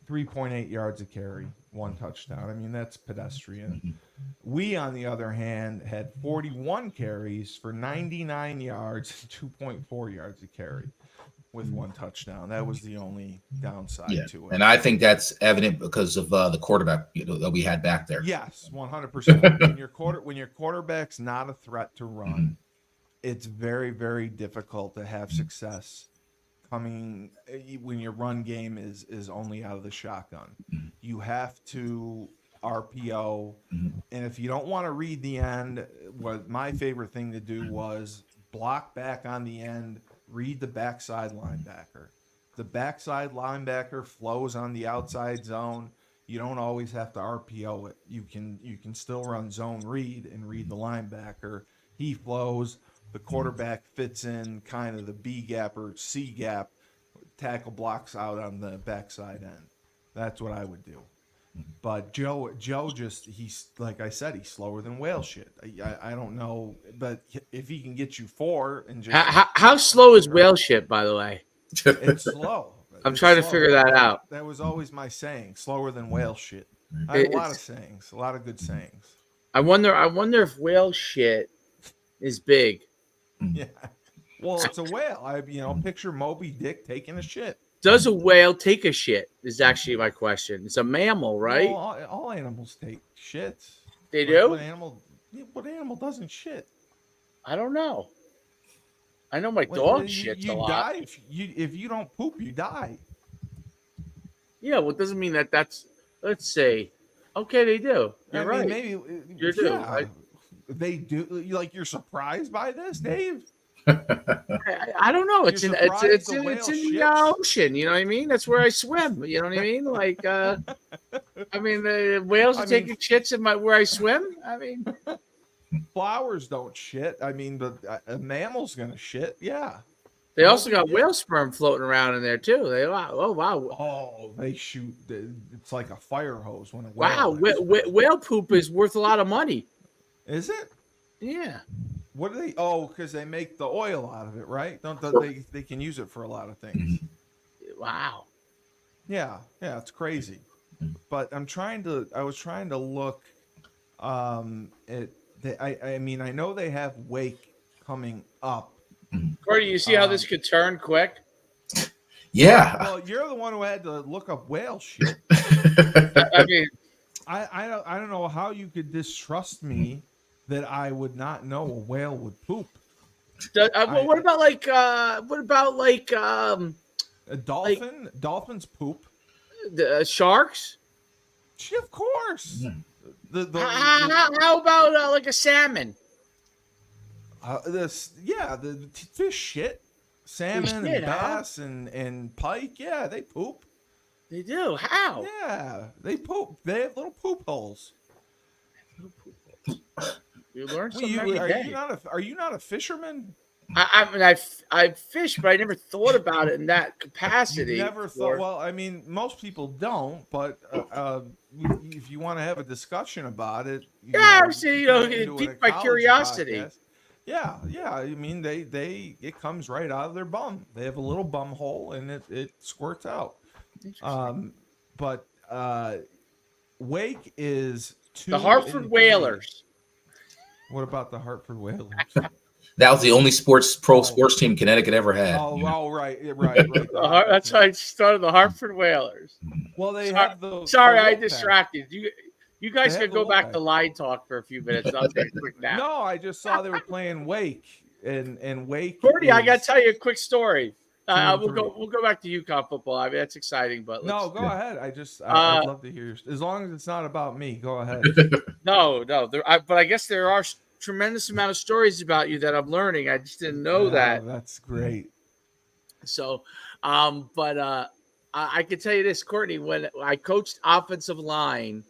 3.8 yards a carry, 1 touchdown. I mean, that's pedestrian. We, on the other hand, had 41 carries for 99 yards, 2.4 yards a carry with 1 touchdown. That was the only downside to it. And I think that's evident because of the quarterback that we had back there. Yes, 100%. When your quarterback's not a threat to run, it's very, very difficult to have success coming when your run game is only out of the shotgun. You have to RPO, and if you don't want to read the end, what my favorite thing to do was block back on the end, read the backside linebacker. The backside linebacker flows on the outside zone. You don't always have to RPO it. You can still run zone read and read the linebacker. He flows. The quarterback fits in kind of the B gap or C gap. Tackle blocks out on the backside end. That's what I would do. But Joe just, he's, like I said, he's slower than whale shit. I don't know, but if he can get you 4 and just how slow is whale shit, by the way? it's slow. I'm trying to figure that out. That was always my saying, slower than whale shit. I have a lot of sayings, a lot of good sayings. I wonder if whale shit is big. Yeah. Well, it's a whale. Picture Moby Dick taking a shit. Does a whale take a shit? Is actually my question. It's a mammal, right? Well, all animals take shits. They do? What animal doesn't shit? I don't know. I know my dog shits a lot. Die if you don't poop, you die. Yeah, well, it doesn't mean that's. Let's say, okay, they do. You're right. Maybe you do. Right? They do. You're surprised by this, Dave? I don't know. It's in the ocean. You know what I mean? That's where I swim. You know what I mean? Like, I mean, the whales are taking shits where I swim. I mean, flowers don't shit. I mean, but a mammal's gonna shit. Yeah. They also got whale sperm floating around in there too. They shoot. It's like a fire hose when a whale. Wow, whale poop is worth a lot of money. Is it? Yeah. What do they? Oh, because they make the oil out of it, right? They can use it for a lot of things. Wow. Yeah, it's crazy. But I was trying to look. I mean, I know they have Wake coming up. Courtney, you see how this could turn quick? Yeah. Well, you're the one who had to look up whale shit. I mean, I don't know how you could distrust me that I would not know a whale would poop. What about a dolphin? Dolphins poop. The sharks? Of course. How about like a salmon? The fish shit. Salmon and bass and pike. Yeah, they poop. They do. How? Yeah, they poop. They have little poop holes. You learn something every day. Are you not a fisherman? I mean, I fish, but I never thought about it in that capacity. You never thought. Well, I mean, most people don't. But if you want to have a discussion about it, it piqued my curiosity. Podcast. Yeah. I mean, it comes right out of their bum. They have a little bum hole, and it squirts out. But Wake is 2 The Hartford and 3. Whalers. What about the Hartford Whalers? That was the only pro sports team Connecticut ever had. Right. That's why I started the Hartford Whalers. Well, they have the. Sorry, the I Wolfpack. distracted you. You guys They can have the go back Wolfpack. to line talk for a few minutes. And I'll take a quick nap. No, I just saw they were playing Wake, and Wake. Courtney, I got to tell you a quick story. 2 and We'll 3. go back to UConn football. I mean, that's exciting, but No, go ahead. I'd love to hear. As long as it's not about me, go ahead. No. But I guess there are tremendous amount of stories about you that I'm learning. I just didn't know that. That's great. So, I can tell you this, Courtney, when I coached offensive line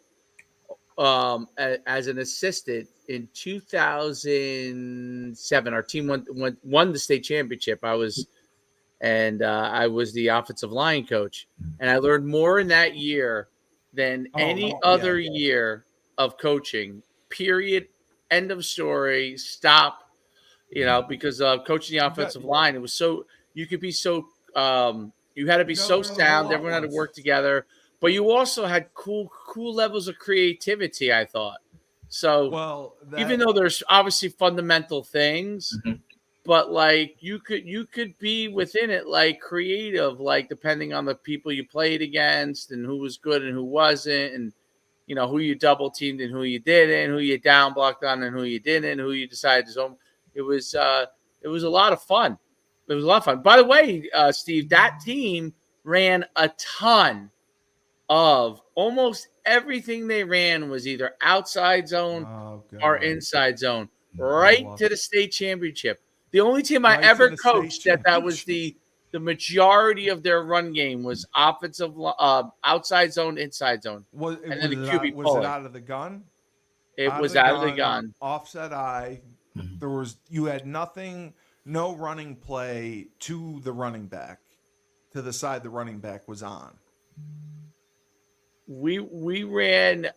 as an assistant in 2007, our team won the state championship. I was the offensive line coach, and I learned more in that year than any other year of coaching. Period. End of story. Stop. Because coaching the offensive line, it was so you could be so you had to be so sound. Everyone had to work together, but you also had cool levels of creativity. I thought so. Even though there's obviously fundamental things, but like you could be within it, like creative, like depending on the people you played against and who was good and who wasn't, and who you double teamed and who you didn't, who you down blocked on and who you didn't, who you decided to zone. It was a lot of fun. It was a lot of fun. By the way, Steve, that team ran a ton of almost everything they ran was either outside zone or inside zone, right to the state championship. The only team I ever coached that was the majority of their run game was offensive, outside zone, inside zone. Was it out of the gun? It was out of the gun. Offset eye. You had nothing, no running play to the running back, to the side the running back was on. We ran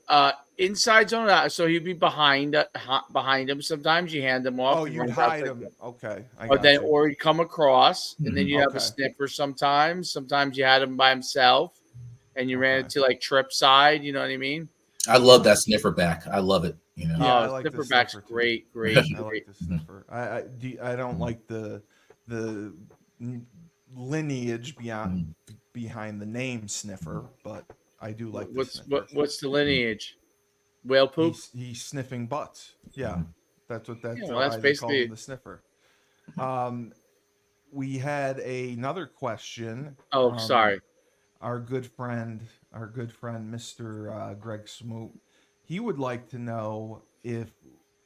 inside zone, so he'd be behind him. Sometimes you hand him off. Oh, you'd hide him. Okay. Or he'd come across, and then you have a sniffer sometimes. Sometimes you had him by himself, and you ran it to like trip side. You know what I mean? I love that sniffer back. I love it. I like sniffer the back's sniffer great. I like the sniffer. I don't like the lineage behind the name sniffer, but I do like what's the lineage? Whale poop? He's sniffing butts. Yeah, that's that's basically call him the sniffer. We had another question. Oh, sorry. Our good friend, Mr. Greg Smoot, he would like to know if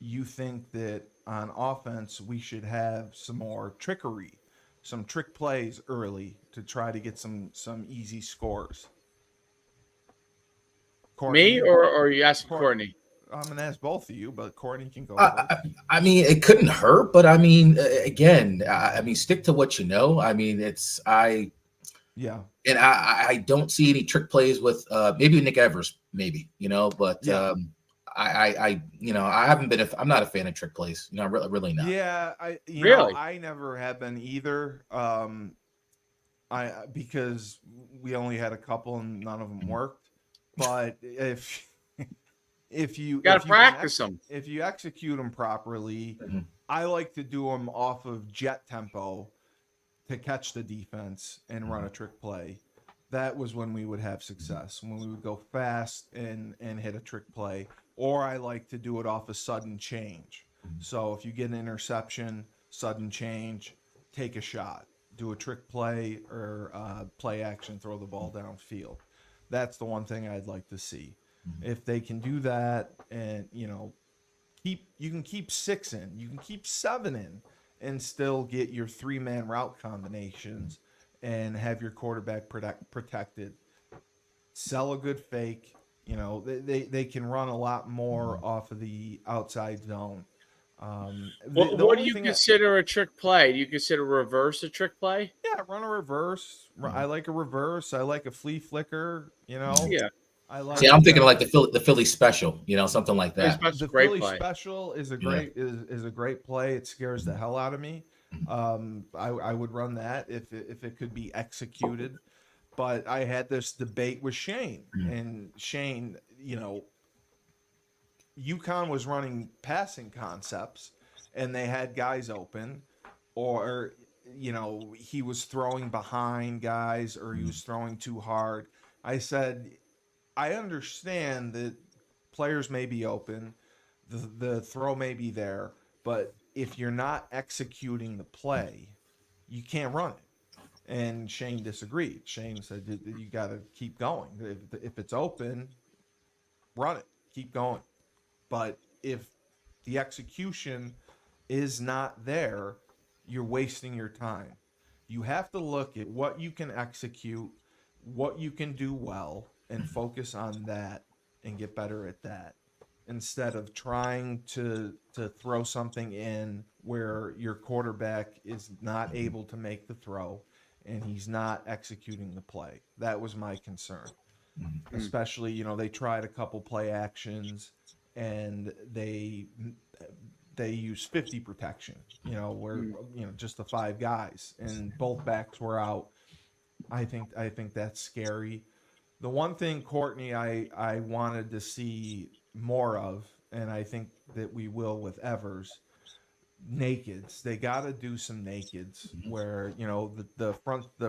you think that on offense we should have some more trickery, some trick plays early to try to get some easy scores. Courtney, me or are you asking Courtney? I'm gonna ask both of you, but Courtney can go. I mean, it couldn't hurt, but I mean, again, stick to what you know. I mean, and I don't see any trick plays with maybe Nick Evers, but I haven't been. I'm not a fan of trick plays. Really not. Yeah, I never have been either. Because we only had a couple and none of them worked. But if you gotta practice them, if you execute them properly, I like to do them off of jet tempo to catch the defense and run a trick play. That was when we would have success, when we would go fast and hit a trick play. Or I like to do it off a sudden change. So if you get an interception, sudden change, take a shot, do a trick play or play action, throw the ball downfield. That's the one thing I'd like to see. If they can do that, and you can keep 6 in, you can keep 7 in, and still get your 3-man route combinations and have your quarterback protected. Sell a good fake. They can run a lot more off of the outside zone. What do you consider a trick play? Do you consider reverse a trick play? Yeah, run a reverse. I like a reverse. I like a flea flicker. Yeah. I like. See, I'm thinking of like the Philly special, something like that. The Great Philly play. special is a great is a great play. It scares the hell out of me. I would run that if it could be executed. But I had this debate with Shane, and Shane, UConn was running passing concepts, and they had guys open, or he was throwing behind guys, or he was throwing too hard. I said, I understand that players may be open, the throw may be there, but if you're not executing the play, you can't run it. And Shane disagreed. Shane said you got to keep going. If it's open, run it, keep going. But if the execution is not there, you're wasting your time. You have to look at what you can execute, what you can do well, and focus on that and get better at that, instead of trying to throw something in where your quarterback is not able to make the throw and he's not executing the play. That was my concern. Especially, they tried a couple play actions and they use 50 protection, where just the 5 guys and both backs were out. I think that's scary. The one thing, Courtney, I wanted to see more of, and I think that we will with Evers, nakeds. They got to do some nakeds where the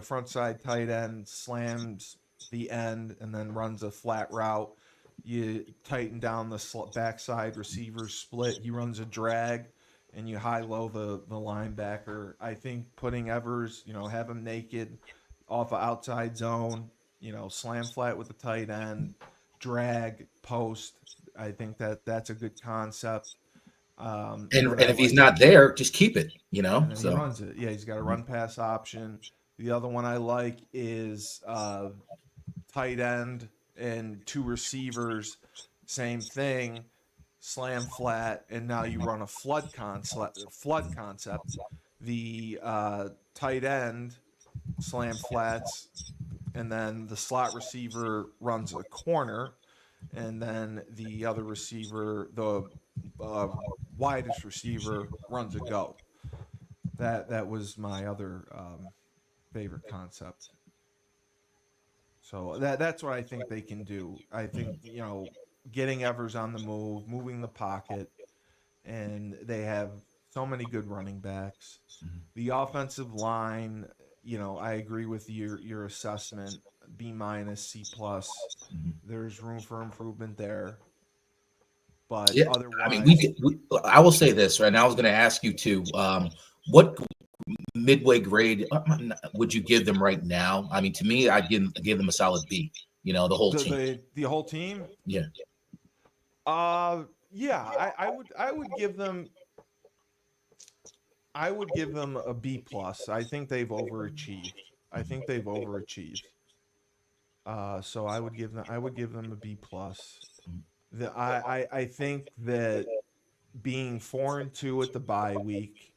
front side tight end slams the end and then runs a flat route. You tighten down the backside receiver split. He runs a drag, and you high-low the linebacker. I think putting Evers, have him naked off of outside zone, slam flat with the tight end, drag, post. I think that's a good concept. And if he's not there, just keep it, And then he runs it. Yeah, he's got a run pass option. The other one I like is tight end and 2 receivers, same thing, slam flat, and now you run a flood concept. The tight end slam flats, and then the slot receiver runs a corner, and then the other receiver, the widest receiver, runs a go. That was my other favorite concept. So that's what I think they can do. I think, getting Evers on the move, moving the pocket, and they have so many good running backs. The offensive line, I agree with your assessment. B-, C+. There's room for improvement there. But otherwise, I will say this, right? Now I was going to ask you too, what midway grade would you give them right now? I mean, to me, I'd give them a solid B. The whole team. The whole team. Yeah. Yeah. I would give them. I would give them a B+. I think they've overachieved. So I would give them a B+. I think that being 4-2 at the bye week,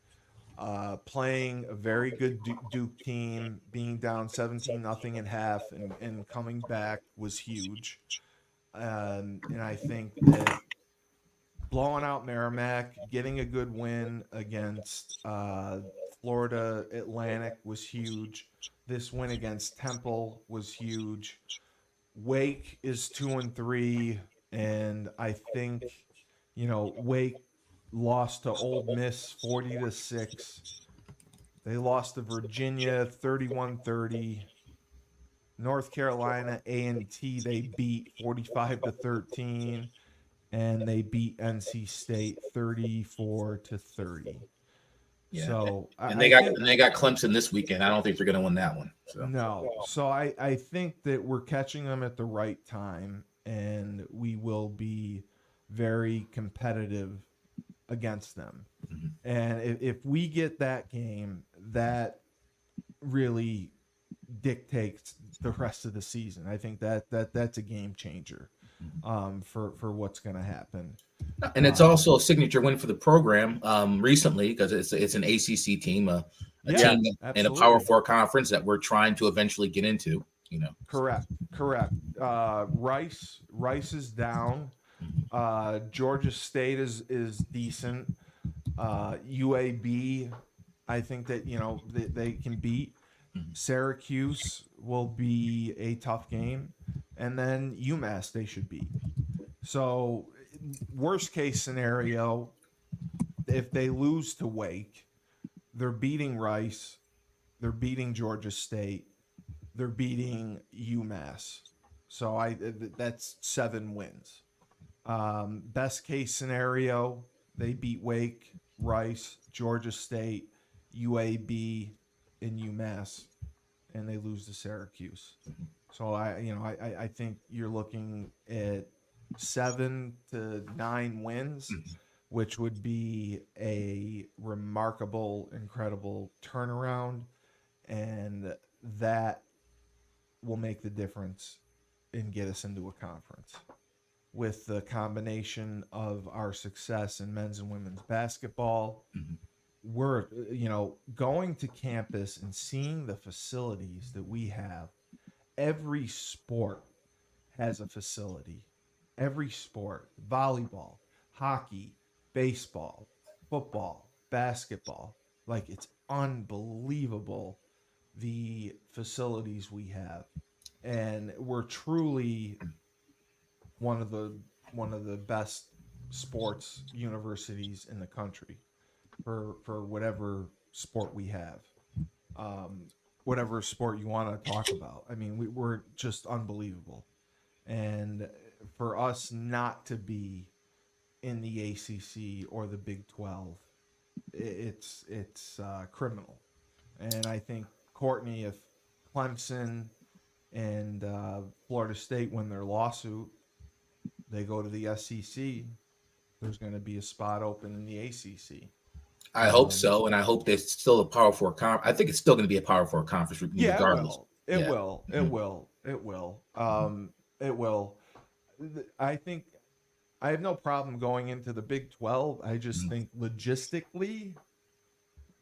playing a very good Duke team, being down 17-0 at half, and coming back was huge. And I think that blowing out Merrimack, getting a good win against Florida Atlantic was huge. This win against Temple was huge. Wake is 2-3, and I think, Wake lost to Ole Miss 40-6. They lost to Virginia 31-30. North Carolina A&T they beat 45-13, and they beat NC State 34-30. Yeah. So they got Clemson this weekend. I don't think they're going to win that one. So. No. So I think that we're catching them at the right time, and we will be very competitive against them. Mm-hmm. And if we get that game, that really dictates the rest of the season. I think that's a game changer for what's going to happen. And it's also a signature win for the program recently, because it's an ACC team, a team in a Power 4 conference that we're trying to eventually get into. You know, Correct. Rice is down. Georgia State is decent. UAB, I think that they can beat. Syracuse will be a tough game, and then UMass they should beat. So, worst case scenario, if they lose to Wake, they're beating Rice, they're beating Georgia State, they're beating UMass. So that's 7 wins. Best case scenario, they beat Wake, Rice, Georgia State, UAB, and UMass, and they lose to Syracuse. So I think you're looking at 7 to 9 wins, which would be a remarkable, incredible turnaround, and that will make the difference and get us into a conference. With the combination of our success in men's and women's basketball, we're going to campus and seeing the facilities that we have. Every sport has a facility. Every sport: volleyball, hockey, baseball, football, basketball. Like, it's unbelievable the facilities we have, and we're truly one of the best sports universities in the country for whatever sport we have, whatever sport you want to talk about. I mean, we're just unbelievable, and for us not to be in the ACC or the Big 12, it's criminal. And I think, Courtney, if Clemson and Florida State win their lawsuit, they go to the SEC, there's going to be a spot open in the ACC. I hope so, and I hope there's still a Power Four conference. I think it's still going to be a Power Four conference regardless. It will. I think I have no problem going into the Big 12. I just think logistically,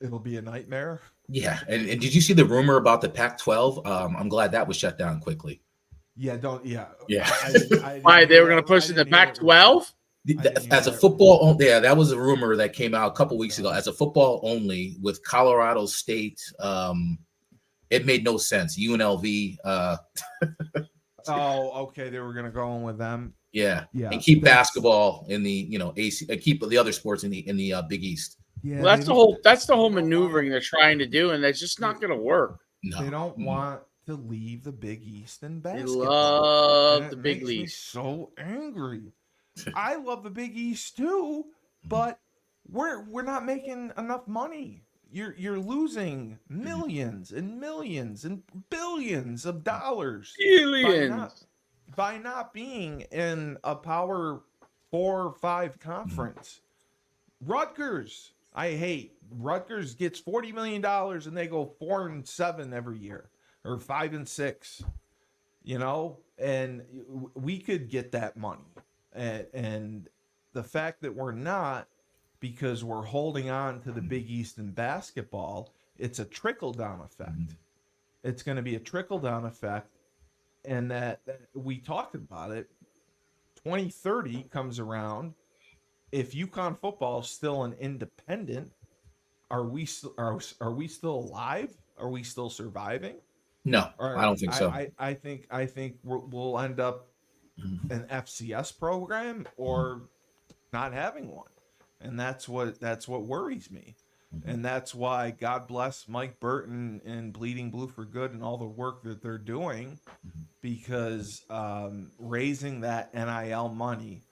it'll be a nightmare. Yeah, and did you see the rumor about the Pac-12? I'm glad that was shut down quickly. Yeah. Why they were going to push it to Pac-12? As a football, that was a rumor that came out a couple weeks ago. As a football only with Colorado State, it made no sense. UNLV. Okay, they were going to go in with them. Yeah, and keep basketball in the AC, keep the other sports in the Big East. Yeah, well, that's the whole maneuvering they're trying to do, and that's just not going to work. No. They don't want to leave the Big East in basketball. They love the Big East. Me so angry. I love the Big East too, but we're not making enough money. You're losing millions and millions and billions of dollars by not being in a Power 4 or 5 conference. Rutgers, I hate. Rutgers gets $40 million and they go 4-7 every year, or 5-6. And we could get that money. And the fact that we're not, because we're holding on to the Big East in basketball, it's a trickle-down effect. It's going to be a trickle-down effect, and that we talked about it. 2030 comes around. If UConn football is still an independent, are we still alive? Are we still surviving? No, I don't think so. I think we'll end up an FCS program or not having one, and that's what worries me. And that's why God bless Mike Burton and Bleeding Blue for Good and all the work that they're doing, because raising that NIL money,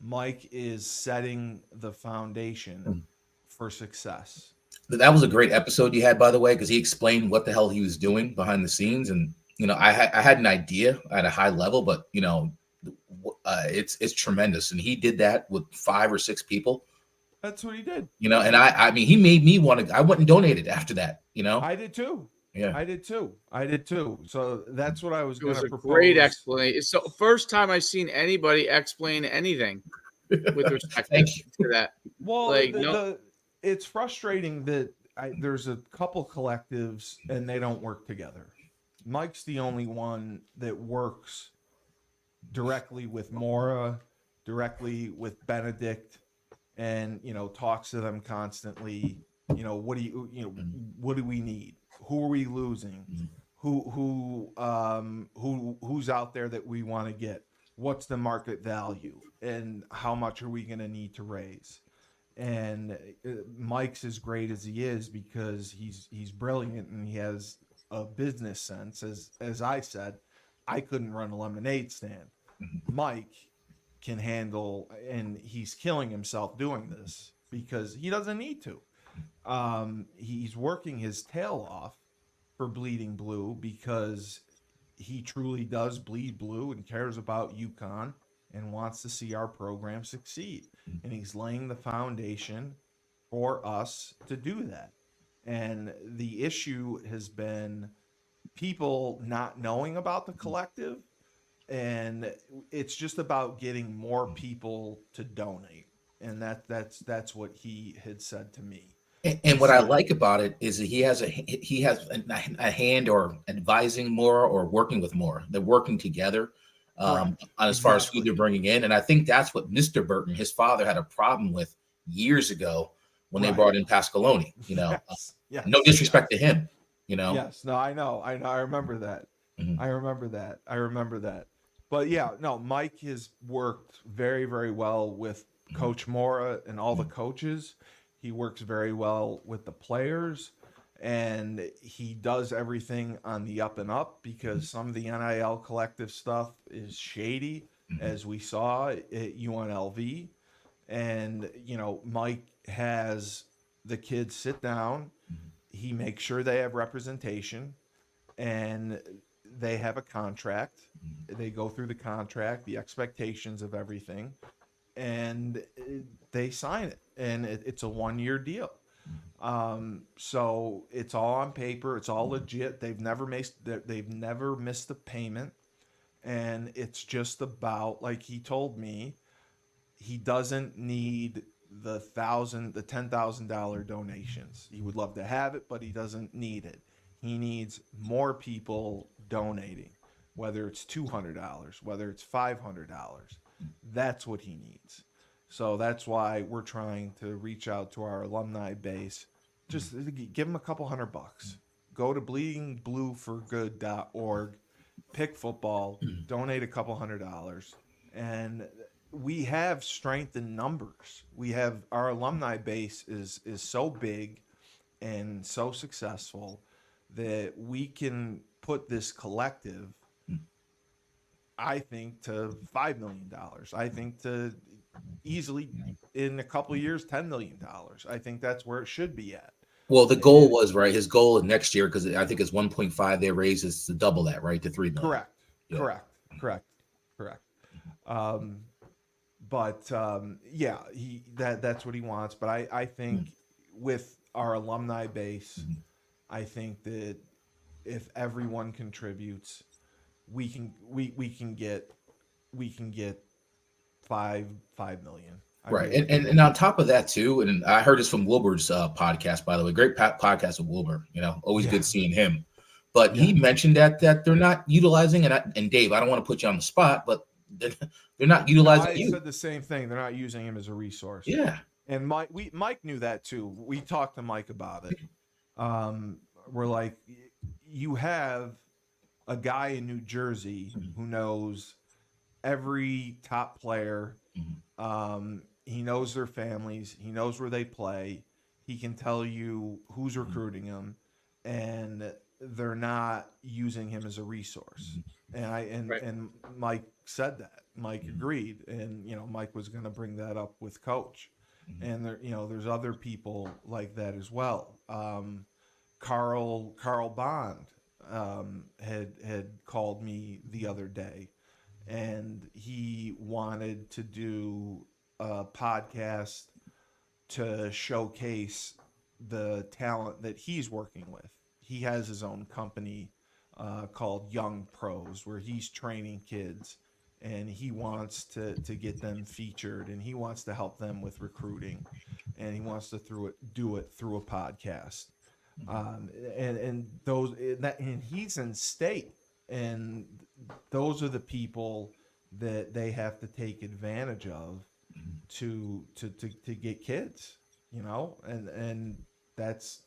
Mike is setting the foundation for success. That was a great episode you had, by the way, because he explained what the hell he was doing behind the scenes. And, I had an idea at a high level, but, it's tremendous. And he did that with 5 or 6 people. That's what he did. And I mean, he made me want to, I went and donated after that, I did too. Yeah. I did too. So that's what I was going to propose. Great explanation. So first time I've seen anybody explain anything with respect to that. Well, it's frustrating that there's a couple collectives and they don't work together. Mike's the only one that works directly with Mora, directly with Benedict, and talks to them constantly. What do we need? Who are we losing? Who's out there that we want to get? What's the market value, and how much are we going to need to raise? And Mike's as great as he is because he's brilliant and he has a business sense. As I said, I couldn't run a lemonade stand. Mike can handle, and he's killing himself doing this because he doesn't need to. He's working his tail off for Bleeding Blue because he truly does bleed blue and cares about UConn and wants to see our program succeed. And he's laying the foundation for us to do that. And the issue has been people not knowing about the collective, and it's just about getting more people to donate. And that's what he had said to me. And what I like about it is that he has a hand or advising more or working with more. They're working together on as far as who they're bringing in. And I think that's what Mr. Burton, his father, had a problem with years ago when they brought in Pascaloni. Yes, no disrespect to him. Yes, no, I know. I remember that. Mm-hmm. I remember that. But yeah, no, Mike has worked very, very well with Coach Mora and all the coaches. He works very well with the players, and he does everything on the up and up because some of the NIL collective stuff is shady, as we saw at UNLV. And, Mike has the kids sit down. He makes sure they have representation, and they have a contract. They go through the contract, the expectations of everything, and they sign it. And it's a 1-year deal. So it's all on paper. It's all legit. They've never missed a payment. And it's just about, like he told me, he doesn't need the $10,000 donations. He would love to have it, but he doesn't need it. He needs more people donating, whether it's $200, whether it's $500. That's what he needs. So that's why we're trying to reach out to our alumni base. Just give them a couple $100. Go to bleedingblueforgood.org, pick football, donate a couple $100, and we have strength in numbers. We have our alumni base is so big and so successful that we can put this collective, I think, to $5 million. I think to easily in a couple of years, $10 million. I think that's where it should be at. Well, the goal was his goal next year, because I think it's 1.5 they raised, is to double that, right, to 3 million. Correct. Yeah. Correct. That's what he wants. But I think with our alumni base, I think that if everyone contributes, we can get 5 million. Right. And on top of that too, and I heard this from Wilbur's podcast, by the way, great podcast with Wilbur, always good seeing him. But he mentioned that they're not utilizing, and Dave, I don't want to put you on the spot, but they're not utilizing you. I said the same thing. They're not using him as a resource. Yeah. And Mike knew that too. We talked to Mike about it. We're like, you have a guy in New Jersey who knows every top player. He knows their families. He knows where they play. He can tell you who's recruiting him, and they're not using him as a resource. And Mike said that. Mike agreed, and Mike was going to bring that up with Coach. And there's other people like that as well. Carl Bond had called me the other day, and he wanted to do a podcast to showcase the talent that he's working with. He has his own company called Young Pros, where he's training kids, and he wants to get them featured, and he wants to help them with recruiting, and he wants to do it through a podcast. And he's in state, and those are the people that they have to take advantage of to get kids, and that's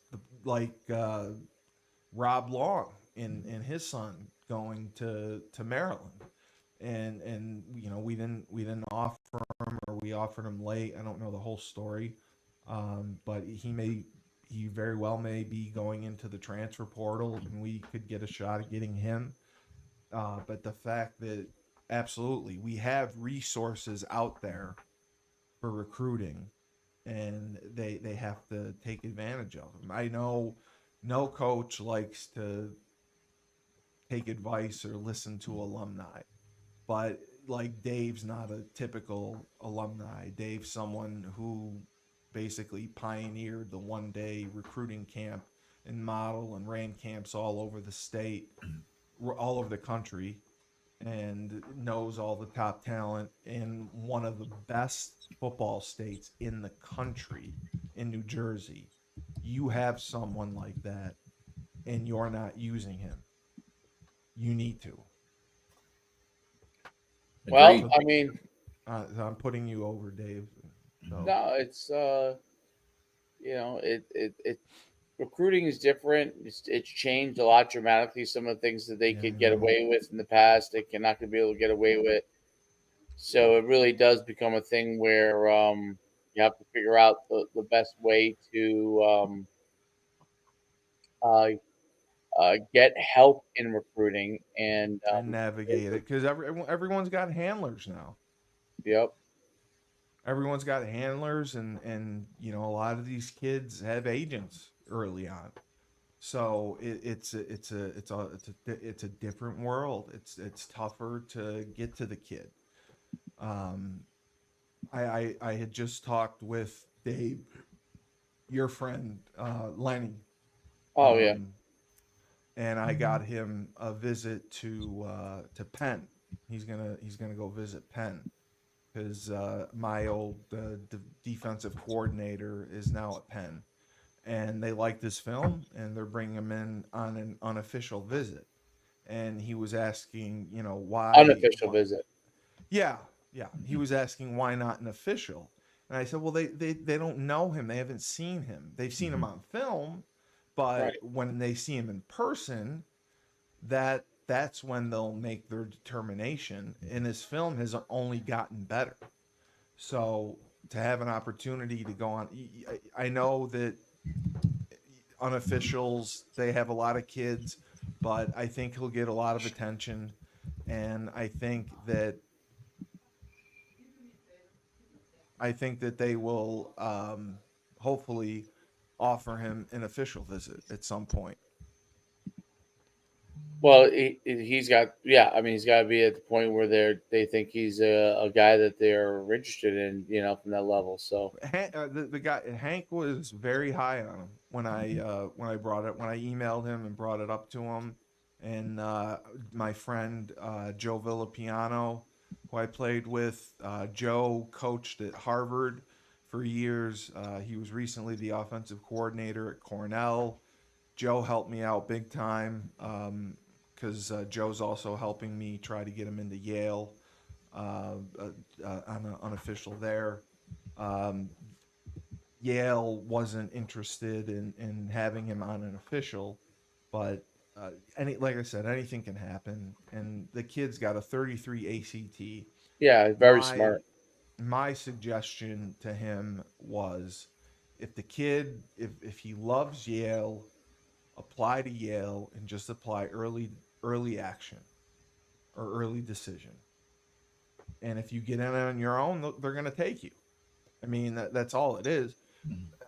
like Rob Long and his son going to Maryland, and we didn't offer him, or we offered him late. I don't know the whole story, but he very well may be going into the transfer portal, and we could get a shot at getting him. But the fact that absolutely we have resources out there for recruiting, and they have to take advantage of them. I know no coach likes to take advice or listen to alumni, but like Dave's not a typical alumni. Dave's someone who basically pioneered the 1-day recruiting camp and model and ran camps all over the state, all over the country, and knows all the top talent in one of the best football states in the country, in New Jersey. You have someone like that and you're not using him. You need to. Well, Agreed. I mean, I'm putting you over, Dave. So, no, it's it recruiting is different. It's changed a lot dramatically. Some of the things that they yeah, I could get know. away with in the past, they cannot gonna be able to get away with. So it really does become a thing where you have to figure out the best way to uh, get help in recruiting. And And navigate it, because everyone's got handlers now. yep. Everyone's got handlers, and a lot of these kids have agents early on. So it's a different world. It's tougher to get to the kid. Um, I had just talked with Dave, your friend, Lenny, Oh yeah. um, and I got him a visit to Penn. He's gonna go visit Penn, because my old defensive coordinator is now at Penn, and they like this film, and they're bringing him in on an unofficial visit. And he was asking, why, Unofficial why visit. yeah, yeah. He was asking why not an official. And I said, well, they don't know him. They haven't seen him. They've seen him on film, but Right. when they see him in person, that's when they'll make their determination. And his film has only gotten better. So to have an opportunity to go on, I know that unofficials, they have a lot of kids, but I think he'll get a lot of attention. And I think that they will, hopefully offer him an official visit at some point. Well, he's got, yeah. I mean, he's got to be at the point where they think he's a guy that they're interested in, from that level. So The guy Hank was very high on him when I emailed him and brought it up to him, and my friend Joe Villapiano, who I played with, Joe coached at Harvard for years. He was recently the offensive coordinator at Cornell. Joe helped me out big time, because Joe's also helping me try to get him into Yale, on an unofficial there. Um, Yale wasn't interested in having him on an official, but like I said, anything can happen. And the kid's got a 33 ACT. yeah, very My smart. my suggestion to him was, if he loves Yale, apply to Yale and just apply early action or early decision. And if you get in on your own, they're going to take you. I mean, that's all it is.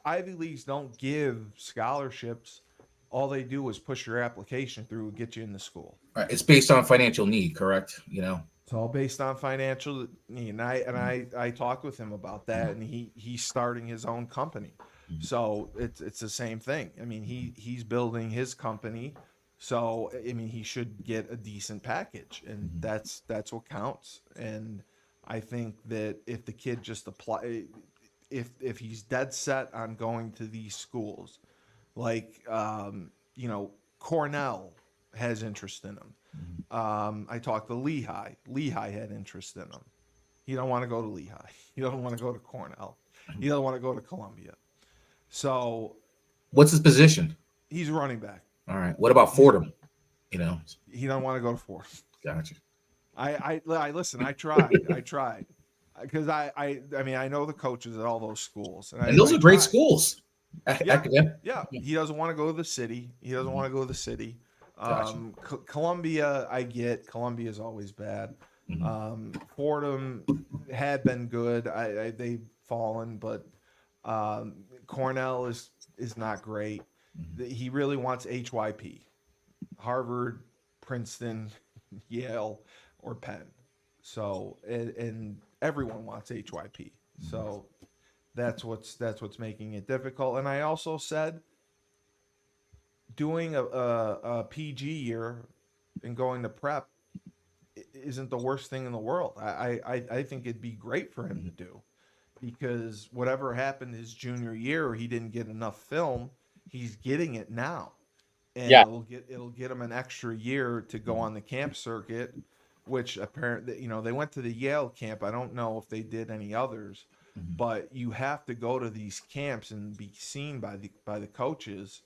Ivy Leagues don't give scholarships. All they do is push your application through and get you in the school. Right. It's based on financial need, correct? It's all based on financial need. And I talked with him about that, and he's starting his own company. So it's the same thing. I mean, he's building his company. So I mean, he should get a decent package, and that's what counts. And I think that if the kid just apply, if he's dead set on going to these schools, Like, Cornell has interest in him. I talked to Lehigh. Lehigh had interest in him. He don't want to go to Lehigh. He doesn't want to go to Cornell. He doesn't want to go to Columbia. So What's his position? he's a running back. All right. What about Fordham? You know, He don't want to go to Fordham. gotcha. I listen. I tried because I know the coaches at all those schools, And those I are great tried. schools. Academic. Yeah. He doesn't want to go to the city. He doesn't want to go to the city. Gotcha. Columbia, I get. Columbia is always bad. Fordham had been good. They've fallen, but Cornell is not great. He really wants HYP, Harvard, Princeton, Yale, or Penn. So and everyone wants HYP. So that's what's making it difficult. And I also said doing a PG year and going to prep isn't the worst thing in the world. I think it'd be great for him to do, because whatever happened his junior year, he didn't get enough film. He's getting it now, and Yeah. it'll get him an extra year to go on the camp circuit, which apparently they went to the Yale camp. I don't know if they did any others, but you have to go to these camps and be seen by the coaches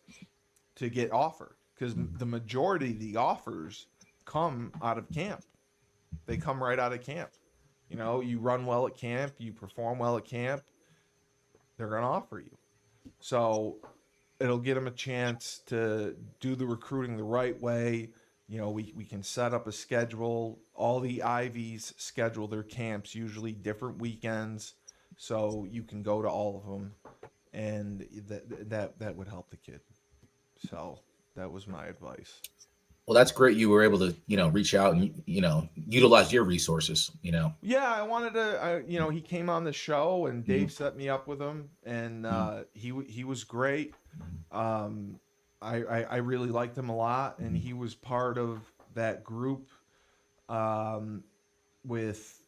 to get offered, because the majority of the offers come out of camp. They come right out of camp. You run well at camp, you perform well at camp, they're going to offer you. So it'll get them a chance to do the recruiting the right way. We can set up a schedule. All the Ivies schedule their camps, usually different weekends, so you can go to all of them, and that would help the kid. So that was my advice. Well, that's great. You were able to, reach out and, utilize your resources, Yeah, I wanted to. He came on the show, and Dave set me up with him, and he was great. I really liked him a lot, and he was part of that group with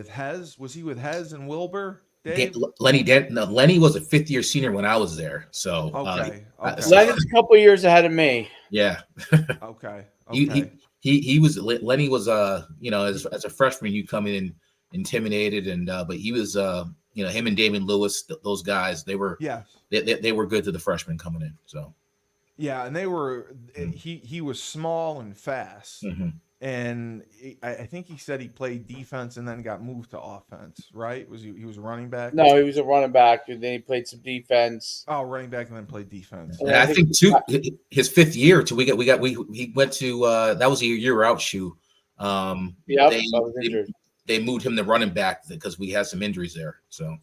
Hez. Was he with Hez and Wilbur? Dave? Lenny was a fifth-year senior when I was there. So, Okay. Lenny's a couple years ahead of me. Yeah. Okay. He was Lenny was as a freshman you come in intimidated, and but he was him and Damon Lewis, those guys, they were they were good to the freshmen coming in. So yeah, and they were he was small and fast. And I think he said he played defense and then got moved to offense, right? He was a running back? No, he was a running back, and then he played some defense. Oh, running back and then played defense. And I think too, his fifth year too. He went to that was a year out shoe. They moved him to running back because we had some injuries there. So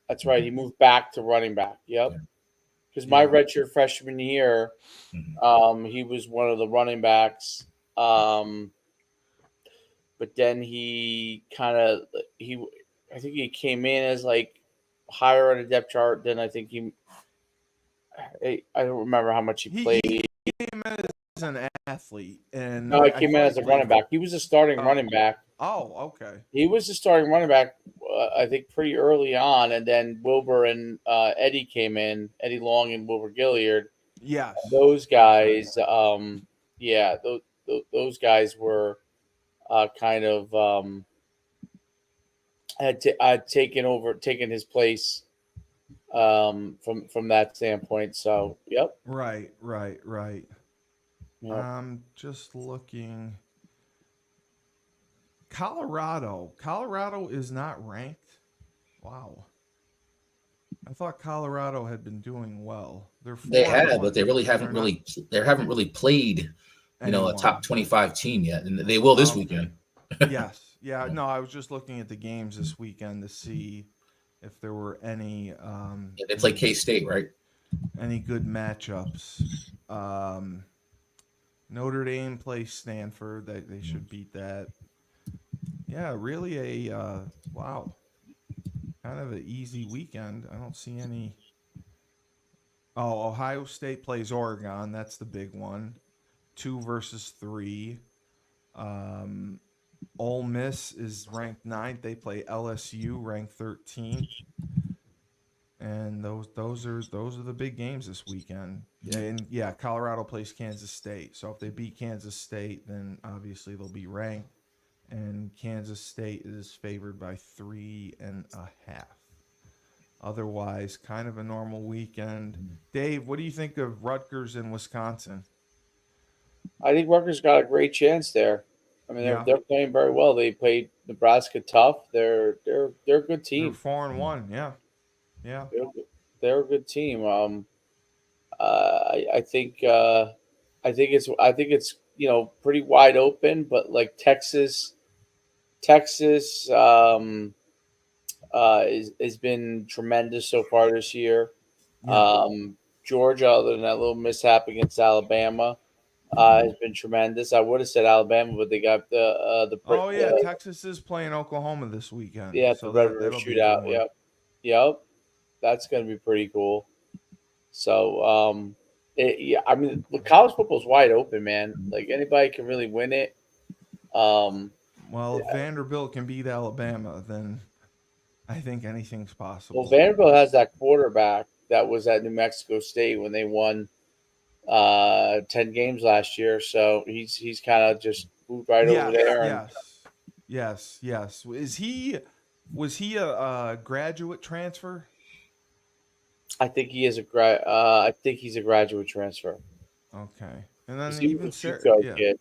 that's right. He moved back to running back. Because my redshirt freshman year, he was one of the running backs. But then I think he came in as like higher on the depth chart. Then I think I don't remember how much he played. He came in as an athlete, and no, he came in as a running back. He was a starting running back. Oh, okay. He was a starting running back, I think, pretty early on, and then Wilbur and Eddie came in. Eddie Long and Wilbur Gilliard. Yes, those guys. Those guys were kind of had taken his place from that standpoint. So, Right. Yep. I'm just looking. Colorado is not ranked. Wow. I thought Colorado had been doing well. They have, but they haven't really played, a top 25 team yet, and they will this weekend. Yes. Yeah. No, I was just looking at the games this weekend to see if there were any. They play K-State, right? Any good matchups? Notre Dame plays Stanford. They should beat that. Yeah, really wow. Kind of an easy weekend. I don't see any. Oh, Ohio State plays Oregon. That's the big one. 2 versus 3. Ole Miss is ranked 9th. They play LSU, ranked 13th. And those are the big games this weekend. And yeah, Colorado plays Kansas State. So if they beat Kansas State, then obviously they'll be ranked. And Kansas State is favored by 3.5. Otherwise, kind of a normal weekend. Dave, what do you think of Rutgers in Wisconsin? I think Rutgers got a great chance there. I mean, they're playing very well. They played Nebraska tough. They're a good team. They're 4-1. Yeah. They're a good team. I think it's pretty wide open, but like Texas has been tremendous so far this year. Yeah. Georgia, other than that little mishap against Alabama, has been tremendous. I would have said Alabama, but they got the Texas is playing Oklahoma this weekend. Yeah, so the Red River that'll be a good Shootout. one. Yep, that's going to be pretty cool. So, I mean, college football's wide open, man. Like anybody can really win it. If Vanderbilt can beat Alabama, then I think anything's possible. Well, Vanderbilt has that quarterback that was at New Mexico State when they won 10 games last year. So he's kind of just moved right over there. Yes. Was he a graduate transfer? I think he is I think he's a graduate transfer. Okay, and then even Syracuse.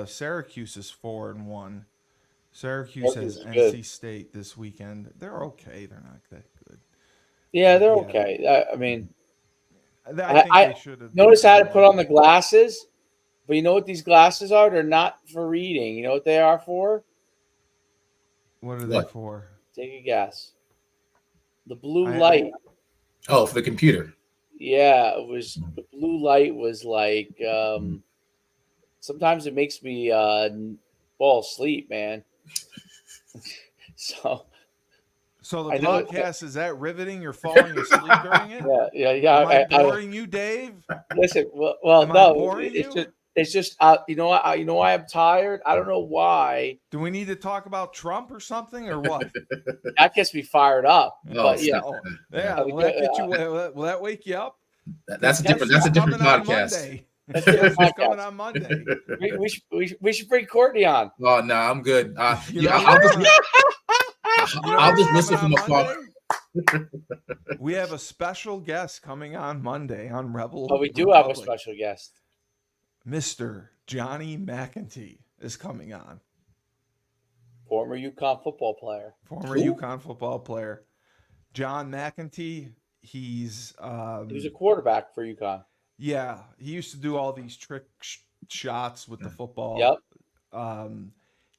Syracuse is 4-1. Syracuse has NC State this weekend. They're okay. They're not that good. Yeah, they're okay. I mean, I think they should have. Notice I had to put on the glasses, but you know what these glasses are? They're not for reading. You know what they are for? What are they for? Take a guess. The blue light. Oh, for the computer. Yeah, it was the blue light was like sometimes it makes me fall asleep, man. So the podcast is that riveting? You're falling asleep during it? Yeah. Am I boring you, Dave? Listen, no, it's just you know why I'm tired? I don't know why. Do we need to talk about Trump or something or what? That gets me fired up. Will that wake you up? That's a different podcast. That's coming on Monday. We should bring Courtney on. Oh no, I'm good. I'll just listen from afar. We have a special guest coming on Monday on Rebel. Oh, we do have a special guest. Mr. Johnny McEntee is coming on. Former UConn football player. John McEntee. He's he was a quarterback for UConn. Yeah, he used to do all these trick shots with the football. Yep.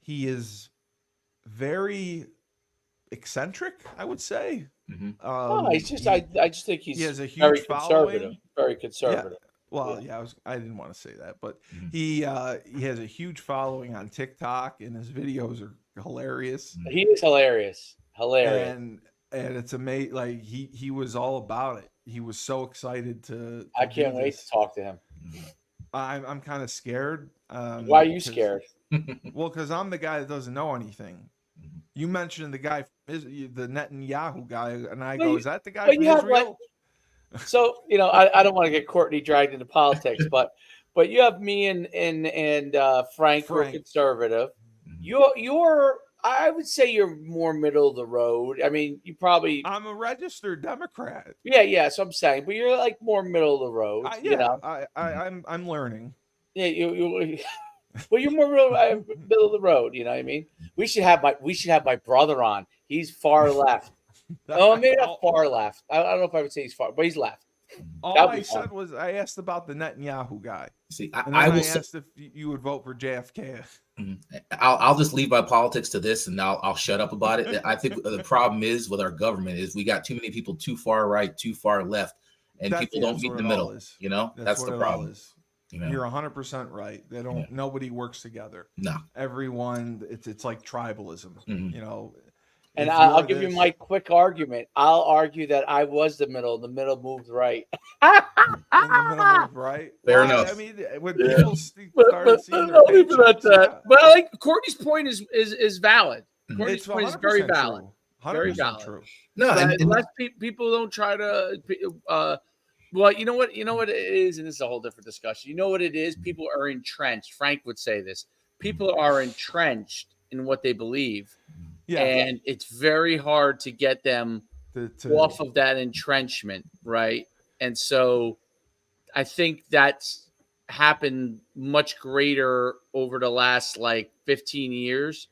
He is very eccentric, I would say. I just think he has a huge very following. Very conservative. Yeah. Well, I didn't want to say that, but he has a huge following on TikTok, and his videos are hilarious. He is hilarious. And it's amazing. Like he was all about it. He was so excited to I can't wait to talk to him. I'm kind of scared. Why are you scared? Well, because I'm the guy that doesn't know anything. You mentioned the guy, the Netanyahu guy, and I go, is that the guy from Israel? So, I don't want to get Courtney dragged into politics, but you have me and Frank who are conservative. You're I would say you're more middle of the road. I mean, I'm a registered Democrat. Yeah. So I'm saying, but you're like more middle of the road. I'm learning. Yeah, well, you're more middle of the road. You know what I mean? We should have my brother on. He's far left. Maybe not far left. I don't know if I would say he's far, but he's left. All I said was I asked about the Netanyahu guy. See, I asked if you would vote for JFK. I'll just leave my politics to this, and I'll shut up about it. I think the problem is with our government is we got too many people too far right, too far left, and people don't meet in the middle. That's the problem. You're 100% right. They don't. Nobody works together. No, everyone. It's like tribalism. And I'll give you my quick argument. I'll argue that I was the middle. The middle moved right. In the middle moved right. Fair enough. I mean, when people started seeing their I'll leave it at that. But I think Courtney's point is valid. Courtney's point is very valid. True. 100% Very valid. true. No, and unless people don't try to. Well, you know what it is, and this is a whole different discussion. You know what it is? People are entrenched. Frank would say this. People are entrenched in what they believe, and it's very hard to get them off of that entrenchment, right? And so, I think that's happened much greater over the last 15 years,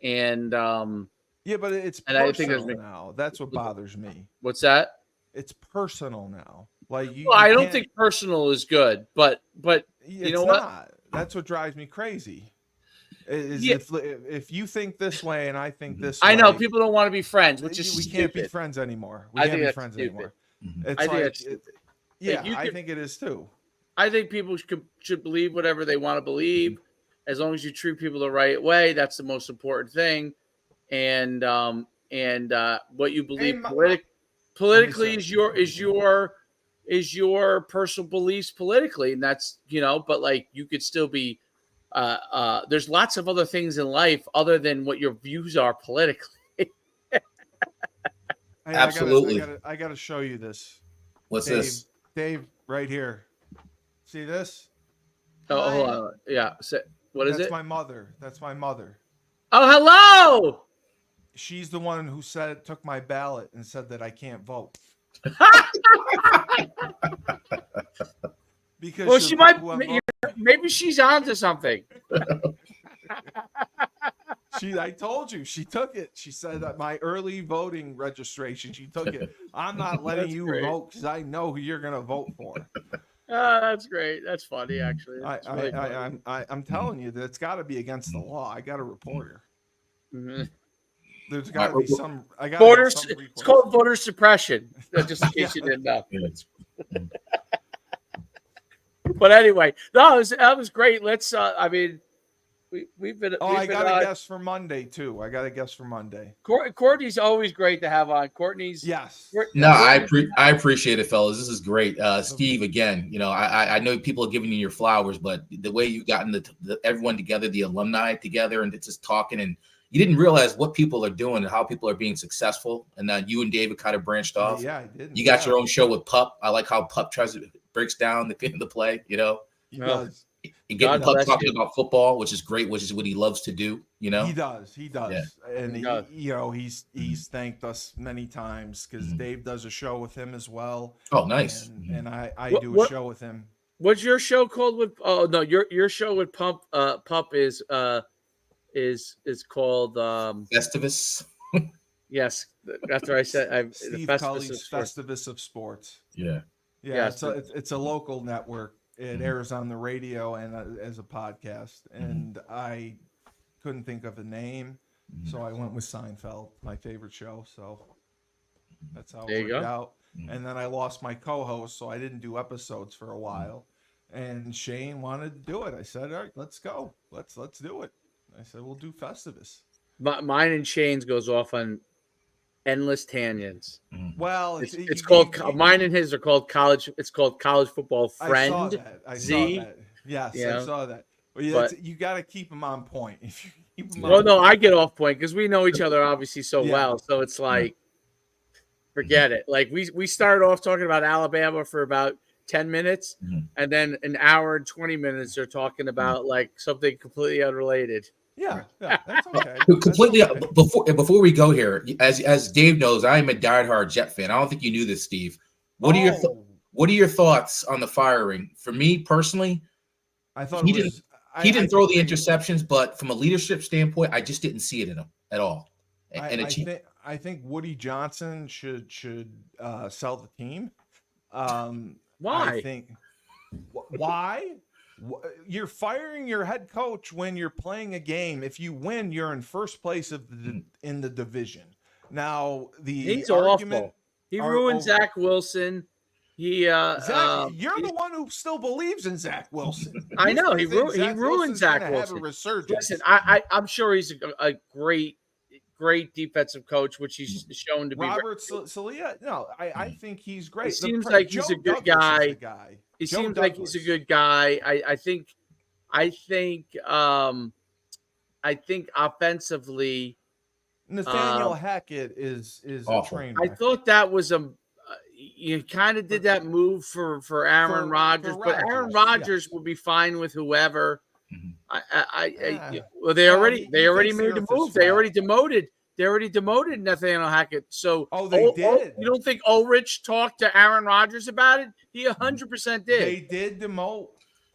and but it's and I think personal now. That's what bothers me. What's that? It's personal now. Like I don't think personal is good, but you know what? Not. That's what drives me crazy. If you think this way and I think this way, I know people don't want to be friends, which is we can't be friends anymore. We can't be friends anymore. It's I think it is too. I think people should believe whatever they want to believe, as long as you treat people the right way. That's the most important thing. And what you believe politically is your personal beliefs politically, and that's But you could still be. There's lots of other things in life other than what your views are politically. Absolutely. I got to show you this. What's this? Dave, right here. See this? Oh, hold on. Yeah. So, what is it? That's my mother. That's my mother. Oh, hello. She's the one who took my ballot and said that I can't vote. Because she might. Maybe she's onto something. I told you, she took it. She said that my early voting registration, she took it. I'm not letting you vote because I know who you're going to vote for. That's great. That's funny, actually. I'm telling you that it's got to be against the law. I got to report her. Mm-hmm. There's got to be some. It's called voter suppression. Just in case you didn't know. But anyway, no, that was great. Let's. We've been. I got a guest for Monday too. Courtney's always great to have on. Courtney's. Yes. No, I appreciate it, fellas. This is great. Steve, again, I know people are giving you your flowers, but the way you've gotten everyone together, the alumni together, and just talking, and you didn't realize what people are doing and how people are being successful. And then you and David kind of branched off. Yeah, I did. You got your own show with Pup. I like how Pup breaks down the play. He does. And getting Pup talking about football, which is great, which is what he loves to do. He does. Yeah. And he's thanked us many times because Dave does a show with him as well. Oh, nice. And I do a show with him. What's your show called with? Oh no, your show with Pup is called Festivus. Yes, that's what I said. Steve Cully's Festivus of Sports. Yeah. It's a local network. It airs on the radio and as a podcast. And I couldn't think of a name, so I went with Seinfeld, my favorite show. So that's how it worked out. And then I lost my co-host, so I didn't do episodes for a while. And Shane wanted to do it. I said, all right, let's go. Let's do it. I said, we'll do Festivus. Mine and Shane's goes off on endless tangents. Well, it's called mine and his are called college. It's called College Football Friend. I saw that. Yes, I saw that. But you got to keep them on point. If you keep them no, I get off point because we know each other obviously so well. So it's like, forget it. Like we started off talking about Alabama for about 10 minutes, and then an hour and 20 minutes they're talking about something completely unrelated. Yeah, that's okay. Completely. Okay. Before we go here, as Dave knows, I am a diehard Jet fan. I don't think you knew this, Steve. What are your thoughts on the firing? For me personally, I thought he didn't throw the interceptions, but from a leadership standpoint, I just didn't see it in him at all. I think Woody Johnson should sell the team. Why? Why? You're firing your head coach when you're playing a game. If you win, you're in first place in the division. Now he's awful. He ruined Zach Wilson. You're the one who still believes in Zach Wilson. I know he ruined Zach Wilson. Have a resurgence. Listen, I'm sure he's a great defensive coach, which he's shown to be. Robert Salia. No, I think he's great. It seems like he's a good guy. He seems like he's a good guy. I think offensively, Nathaniel Hackett is a train I wreck. thought that was you kind of did that move for Aaron Rodgers, but Aaron Rodgers will be fine with whoever. Well, they already made the move. They already demoted Nathaniel Hackett. So they did. You don't think Ulrich talked to Aaron Rodgers about it? He 100% did. They did demote.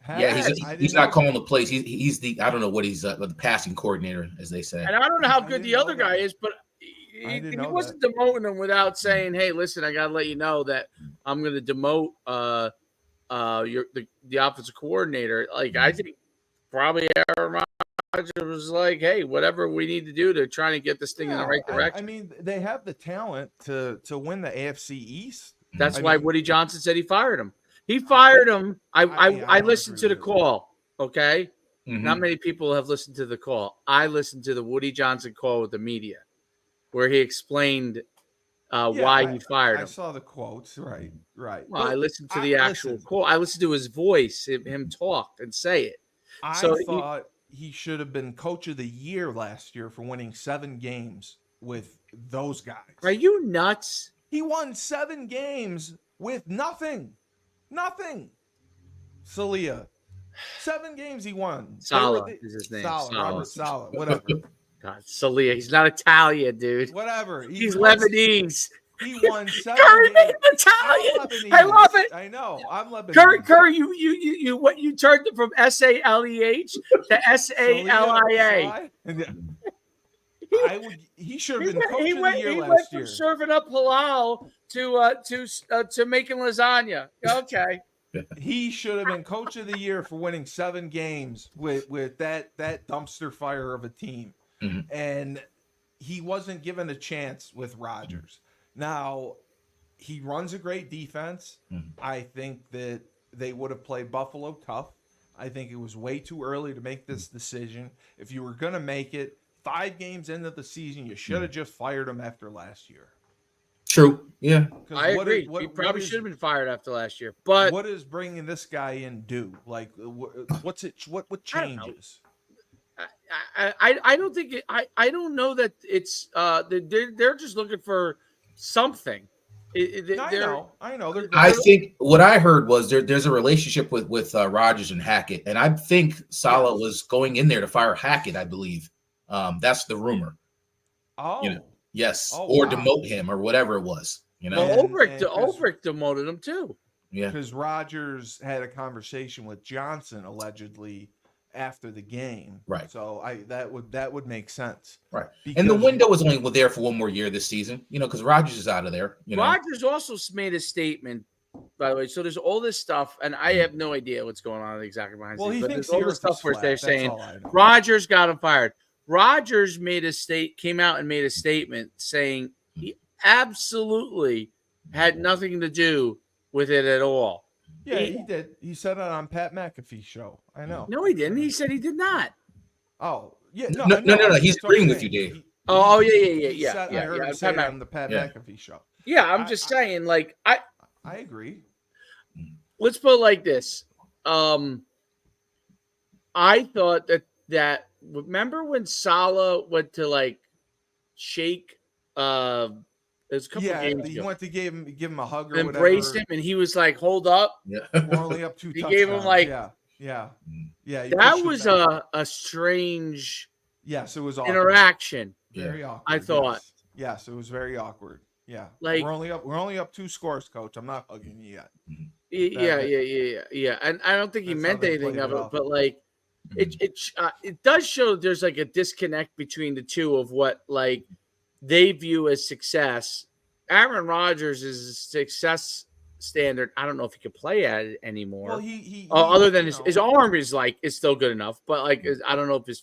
Yeah, he's not calling the plays. He's the, I don't know what he's the passing coordinator, as they say. And I don't know how good the other guy is, but he wasn't demoting him without saying, "Hey, listen, I got to let you know that I'm going to demote the offensive coordinator." Like, I think probably Aaron Rodgers was like, "Hey, whatever we need to do to try to get this thing in the right direction." I mean, they have the talent to win the AFC East. That's why Woody Johnson said he fired him. He fired him. I listened to the call. Okay. Not many people have listened to the call. I listened to the Woody Johnson call with the media, where he explained why he fired him. I saw the quotes. Right. Well, I listened to the actual call. I listened to his voice, him talk and say it. I thought he should have been coach of the year last year for winning 7 games with those guys. Are you nuts? He won 7 games with nothing. Salia. 7 games he won. Sala is his name. Robert Sala. Whatever. God, Salia. He's not Italian, dude. Whatever. He's Lebanese. He won 7 Curry games. made him Italian. I love it. I know. I'm Lebanese. Curry, you turned it from SALEH to SALIA. He should have been coach of the year last year. From serving up halal to making lasagna. Okay. He should have been coach of the year for winning 7 games with that dumpster fire of a team. And he wasn't given a chance with Rodgers. Now, he runs a great defense. I think that they would have played Buffalo tough. I think it was way too early to make this decision. If you were going to make it 5 games into the season, you should have just fired him after last year. True. Yeah. I agree. He probably should have been fired after last year. But what does bringing this guy in do? Like, what changes? I don't think I don't know that it's they're just looking for something. I know. I think what I heard was there's a relationship with Rodgers and Hackett, and I think Saleh was going in there to fire Hackett. I believe that's the rumor. Yes, or demote him or whatever it was. Ulrich demoted him too. Yeah, because Rodgers had a conversation with Johnson allegedly after the game, right? So that would make sense, right? And the window was only there for one more year this season, because Rodgers is out of there. Rodgers also made a statement, by the way. So there's all this stuff, and I have no idea what's going on exactly behind the scenes. But there's all this stuff where they're saying Rodgers got him fired. Rodgers came out and made a statement saying he absolutely had nothing to do with it at all. Yeah, he did. He said it on Pat McAfee's show. I know. No, he didn't. He said he did not. Oh, yeah. No. He's agreeing with you, Dave. Yeah. I heard him say it on the Pat McAfee show. Yeah, I'm just saying, like, I agree. Let's put it like this. I thought that remember when Saleh went to like shake there's a couple of games he went to give him a hug or embraced him, and he was like, hold up. Yeah. We're only up 2 touchdowns. He gave him like yeah. That was a strange it was awkward. interaction. Very awkward. I thought. Yes, it was very awkward. Yeah. Like we're only up 2 scores, coach. I'm not hugging you yet. Yeah. And I don't think he meant anything of it, but like it does show there's like a disconnect between the two of what like they view as success. Aaron Rodgers is a success standard. I don't know if he could play at it anymore. Well, he other than his arm is still good enough, but like I don't know if his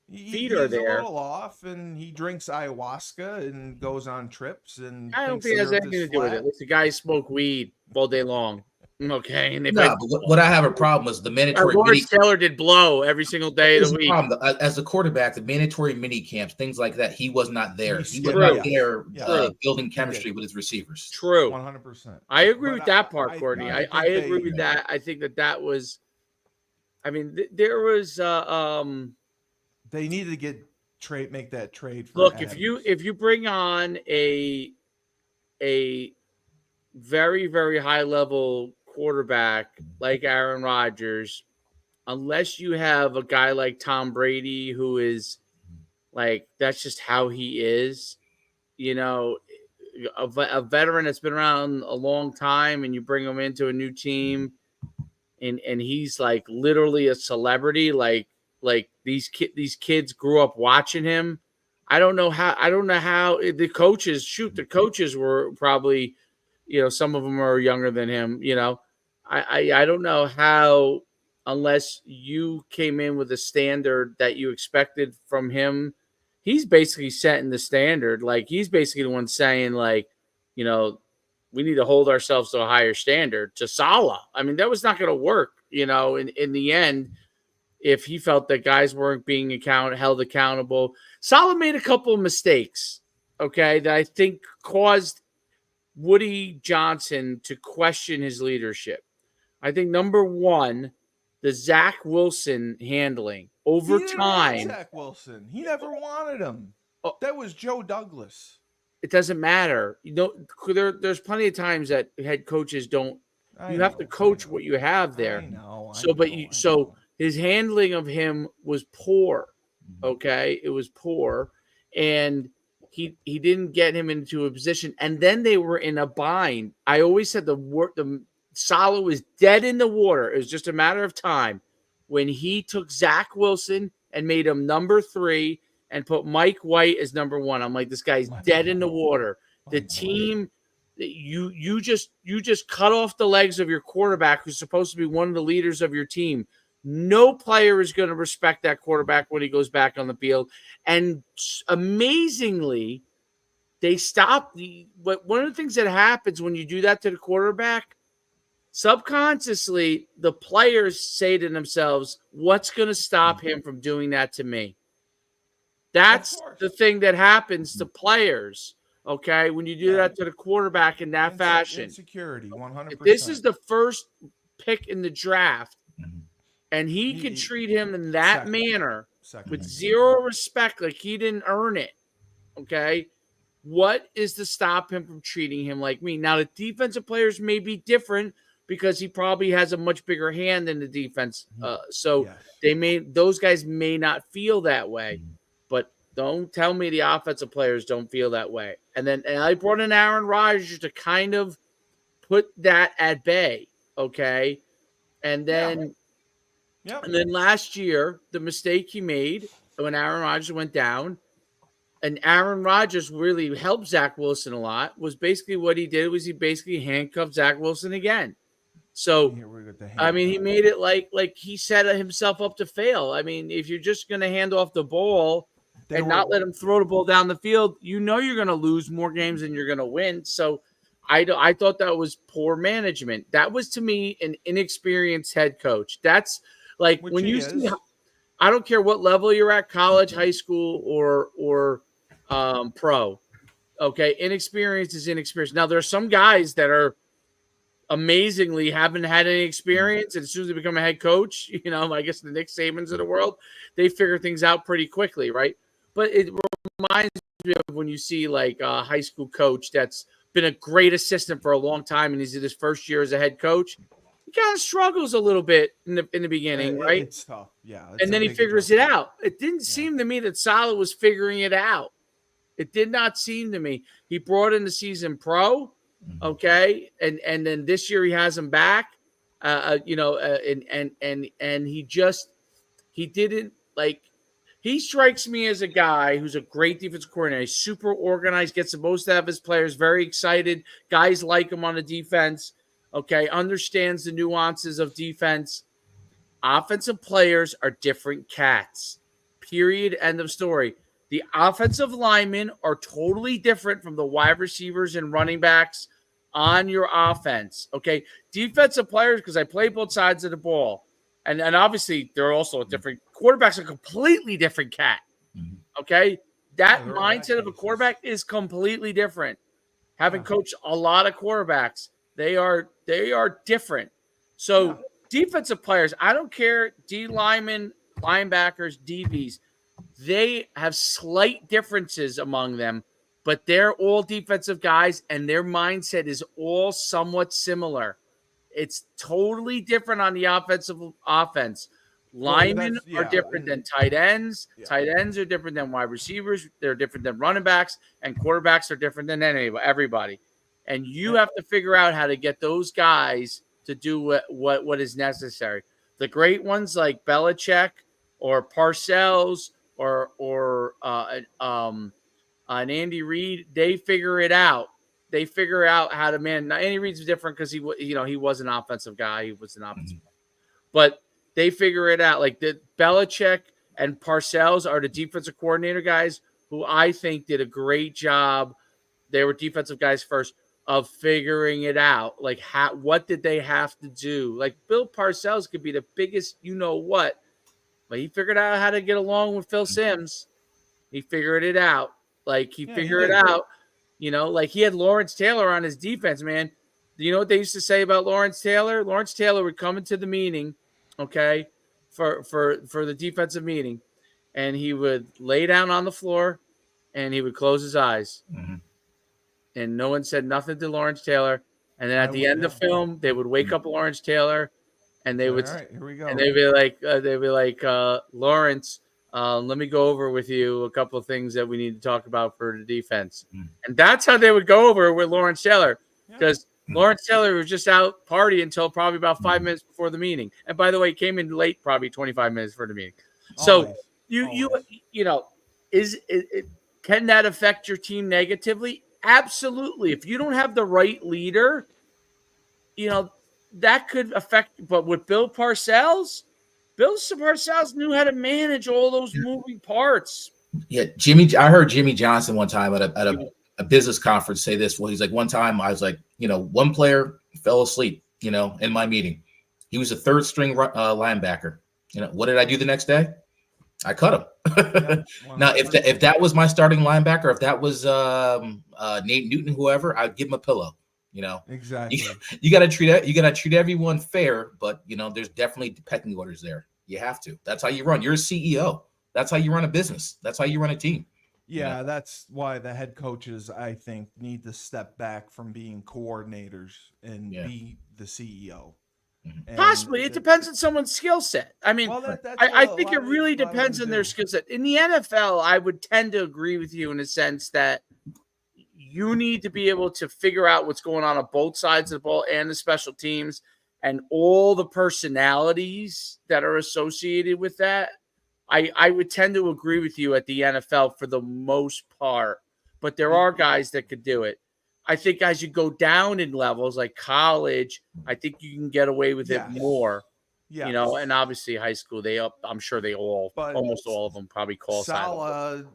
feet are there. He's a little off, and he drinks ayahuasca and goes on trips. And I don't think it has anything to do with it. The guys smoke weed all day long. Okay, and but what I have a problem is the mandatory. Lawrence Taylor did blow every single day of the week. As a quarterback, the mandatory mini camps, things like that, he was not there. He was not there building chemistry with his receivers. True, 100%. I agree with that part, Courtney. I agree with that. I think that was. I mean, there was. They needed to get make that trade for Look, Adams. if you bring on a very, very high level quarterback like Aaron Rodgers, unless you have a guy like Tom Brady who is like that's just how he is, you know, a veteran that's been around a long time, and you bring him into a new team, and he's like literally a celebrity, like these kids grew up watching him. I don't know how the coaches were probably, some of them are younger than him, I don't know how, unless you came in with a standard that you expected from him. He's basically setting the standard. Like, he's basically the one saying, like, you know, we need to hold ourselves to a higher standard to Salah. I mean, that was not going to work, in the end, if he felt that guys weren't being held accountable. Salah made a couple of mistakes, okay, that I think caused Woody Johnson to question his leadership. I think number one, the Zach Wilson handling over time. Zach Wilson, he never wanted him. That was Joe Douglas. It doesn't matter. There's plenty of times that head coaches don't. You have to coach what you have there. So his handling of him was poor. Okay, it was poor, and he didn't get him into a position. And then they were in a bind. I always said the Salah was dead in the water. It was just a matter of time when he took Zach Wilson and made him number 3 and put Mike White as number 1. I'm like, this guy's dead in the water. The team, you just cut off the legs of your quarterback, who's supposed to be one of the leaders of your team. No player is going to respect that quarterback when he goes back on the field. And amazingly, they stopped but one of the things that happens when you do that to the quarterback, subconsciously, the players say to themselves, what's going to stop him from doing that to me? That's the thing that happens to players, okay, when you do that to the quarterback in that fashion. Insecurity, 100%. If this is the first pick in the draft, and he can treat him in that manner with zero respect, like he didn't earn it, okay, what is to stop him from treating him like me? Now, the defensive players may be different because he probably has a much bigger hand than the defense. Those guys may not feel that way. But don't tell me the offensive players don't feel that way. And I brought in Aaron Rodgers to kind of put that at bay, okay? And then last year, the mistake he made when Aaron Rodgers went down, and Aaron Rodgers really helped Zach Wilson a lot, was basically what he did was he basically handcuffed Zach Wilson again. So, I mean, he made it like he set himself up to fail. I mean, if you're just going to hand off the ball not let him throw the ball down the field, you're going to lose more games than you're going to win. So I thought that was poor management. That was, to me, an inexperienced head coach. That's like when you see, I don't care what level you're at, college, high school, or pro. Okay, inexperience is inexperience. Now, there are some guys that are amazingly haven't had any experience, and as soon as they become a head coach, I guess the Nick Sabans of the world, they figure things out pretty quickly, right? But it reminds me of when you see like a high school coach that's been a great assistant for a long time, and he's in his first year as a head coach. He kind of struggles a little bit in the beginning, right? It's tough, yeah. And then he figures it out. It didn't seem to me that Salah was figuring it out. It did not seem to me. He brought in the season pro, okay, and then this year he has him back, and he didn't like. He strikes me as a guy who's a great defensive coordinator. He's super organized, gets the most out of his players, very excited. Guys like him on the defense, okay, understands the nuances of defense. Offensive players are different cats, period, end of story. The offensive linemen are totally different from the wide receivers and running backs on your offense, okay? Defensive players, because I play both sides of the ball, and obviously they're also a different – quarterback's a completely different cat, okay? That mindset of a quarterback is completely different. Having coached a lot of quarterbacks, they are different. So defensive players, I don't care, D linemen, linebackers, DBs, they have slight differences among them, but they're all defensive guys, and their mindset is all somewhat similar. It's totally different on the offensive offense. Linemen are different than tight ends. Yeah. Tight ends are different than wide receivers. They're different than running backs, and quarterbacks are different than everybody. And you have to figure out how to get those guys to do what is necessary. The great ones like Belichick or Parcells or an Andy Reid, they figure it out. They figure out how to man. Now, Andy Reid's different because he was an offensive guy. He was an offensive guy. But they figure it out. Like the Belichick and Parcells are the defensive coordinator guys who I think did a great job. They were defensive guys first of figuring it out. Like what did they have to do? Like Bill Parcells could be the biggest what, but he figured out how to get along with Phil Simms. He figured it out. Like he figured it out. Like he had Lawrence Taylor on his defense, man. You know what they used to say about Lawrence Taylor? Lawrence Taylor would come into the meeting, okay, for the defensive meeting, and he would lay down on the floor and he would close his eyes. Mm-hmm. And no one said nothing to Lawrence Taylor. And then at the end of the film, they would wake up Lawrence Taylor and they would, all right, here we go. And they'd be like, Lawrence, let me go over with you a couple of things that we need to talk about for the defense. Mm. And that's how they would go over with Lawrence Taylor, because Lawrence Taylor was just out partying until probably about 5 minutes before the meeting. And by the way, he came in late, probably 25 minutes for the meeting. So can that affect your team negatively? Absolutely. If you don't have the right leader, that could affect. But with Bill Parcells knew how to manage all those moving parts. Yeah, I heard Jimmy Johnson one time at a business conference say this. Well, he's like, one time I was like, one player fell asleep, in my meeting. He was a third string linebacker. What did I do the next day? I cut him. Now, if that was my starting linebacker, if that was Nate Newton, whoever, I'd give him a pillow. Exactly. You got to treat everyone fair, but there's definitely pecking orders there. You have to. That's how you run. You're a CEO. That's how you run a business. That's how you run a team. Yeah, that's why the head coaches, I think, need to step back from being coordinators and be the CEO. Possibly. It depends on someone's skill set. I mean, I think it really depends on their skill set. In the NFL, I would tend to agree with you in a sense that you need to be able to figure out what's going on both sides of the ball and the special teams and all the personalities that are associated with that. I would tend to agree with you at the NFL for the most part, but there are guys that could do it. I think as you go down in levels like college, I think you can get away with it more. Yeah, and obviously high school, I'm sure almost all of them probably call Saleh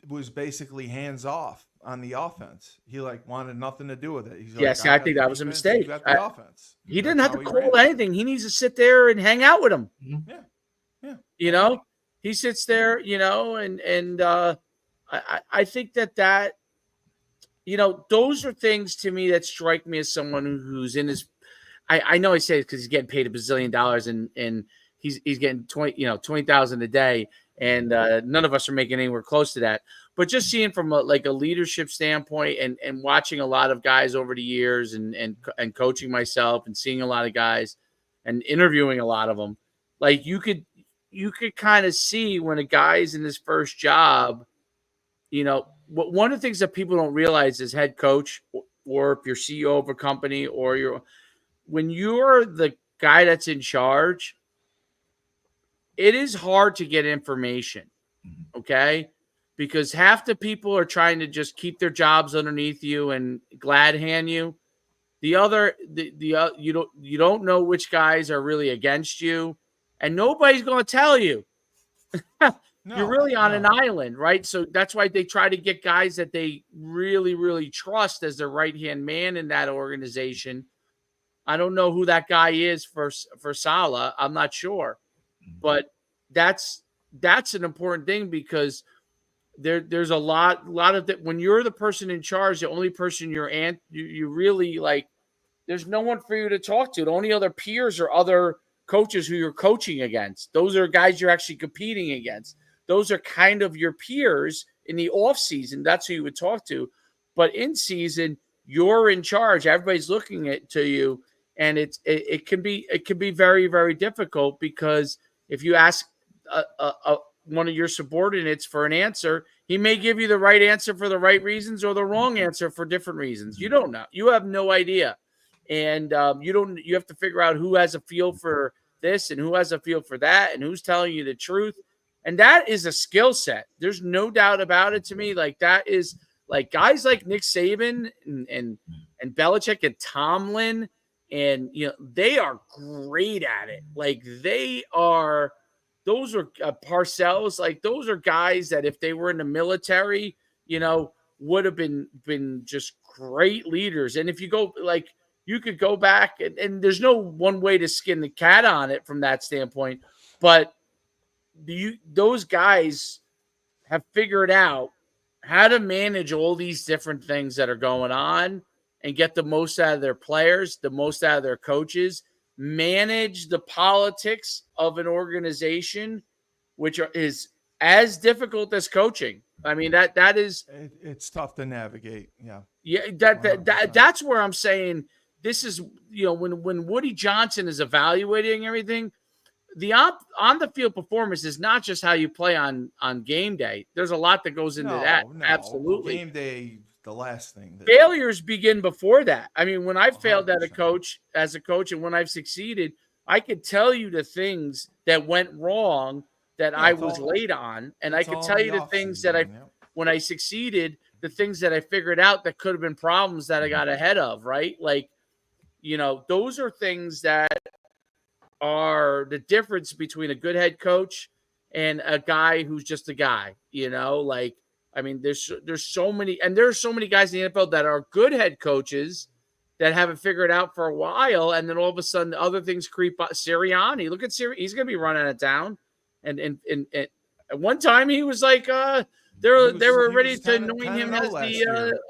was basically hands off on the offense. He wanted nothing to do with it. He's I think that was a mistake. Offense. He didn't have to call anything. He needs to sit there and hang out with him. Yeah. He sits there, and I think that those are things to me that strike me as someone who's in his. I know I say it because he's getting paid $1 bazillion and he's getting 20,000 a day, and none of us are making anywhere close to that. But just seeing from a leadership standpoint and watching a lot of guys over the years and coaching myself and seeing a lot of guys and interviewing a lot of them, you could kind of see when a guy's in his first job, one of the things that people don't realize as head coach or if you're CEO of a company when you're the guy that's in charge, it is hard to get information. Okay. Because half the people are trying to just keep their jobs underneath you and glad hand you. The other, you don't know which guys are really against you, and nobody's going to tell you. You're really on an island, right? So that's why they try to get guys that they really, really trust as their right-hand man in that organization. I don't know who that guy is for Saleh. I'm not sure. But that's an important thing because there's a lot of that. When you're the person in charge, the only person you really there's no one for you to talk to. The only other peers or other coaches who you're coaching against. Those are guys you're actually competing against. those are kind of your peers in the off season. That's who you would talk to. But in season, you're in charge. Everybody's looking to you. And it can be very, very difficult, because if you ask one of your subordinates for an answer, he may give you the right answer for the right reasons or the wrong answer for different reasons. You don't know. You have no idea. And you have to figure out who has a feel for this and who has a feel for that and who's telling you the truth. And that is a skill set. There's no doubt about it to me. Like, that is like guys like Nick Saban and Belichick and Tomlin, and they are great at it. Like, those are Parcells. Like, those are guys that if they were in the military, would have been just great leaders. And if you go, like, you could go back and there's no one way to skin the cat on it from that standpoint, but those guys have figured out how to manage all these different things that are going on and get the most out of their players, the most out of their coaches, manage the politics of an organization, which is as difficult as coaching. I mean, that is, it's tough to navigate. Yeah. Yeah. That's where I'm saying this is, when Woody Johnson is evaluating everything, the on the field performance is not just how you play on game day. There's a lot that goes into that. No, absolutely. Game day, the last thing. Failures begin before that. I mean, when I failed as a coach, and when I've succeeded, I could tell you the things that went wrong that I was late on, and I could tell you the things that when I succeeded, the things that I figured out that could have been problems that I got ahead of, right? Like, those are things that are the difference between a good head coach and a guy who's just a guy. Like, I mean, there's so many, and there's so many guys in the NFL that are good head coaches that haven't figured it out for a while, and then all of a sudden other things creep up. Sirianni, look at Sirianni, he's going to be running out of town, and at one time he was like, they were ready to anoint him as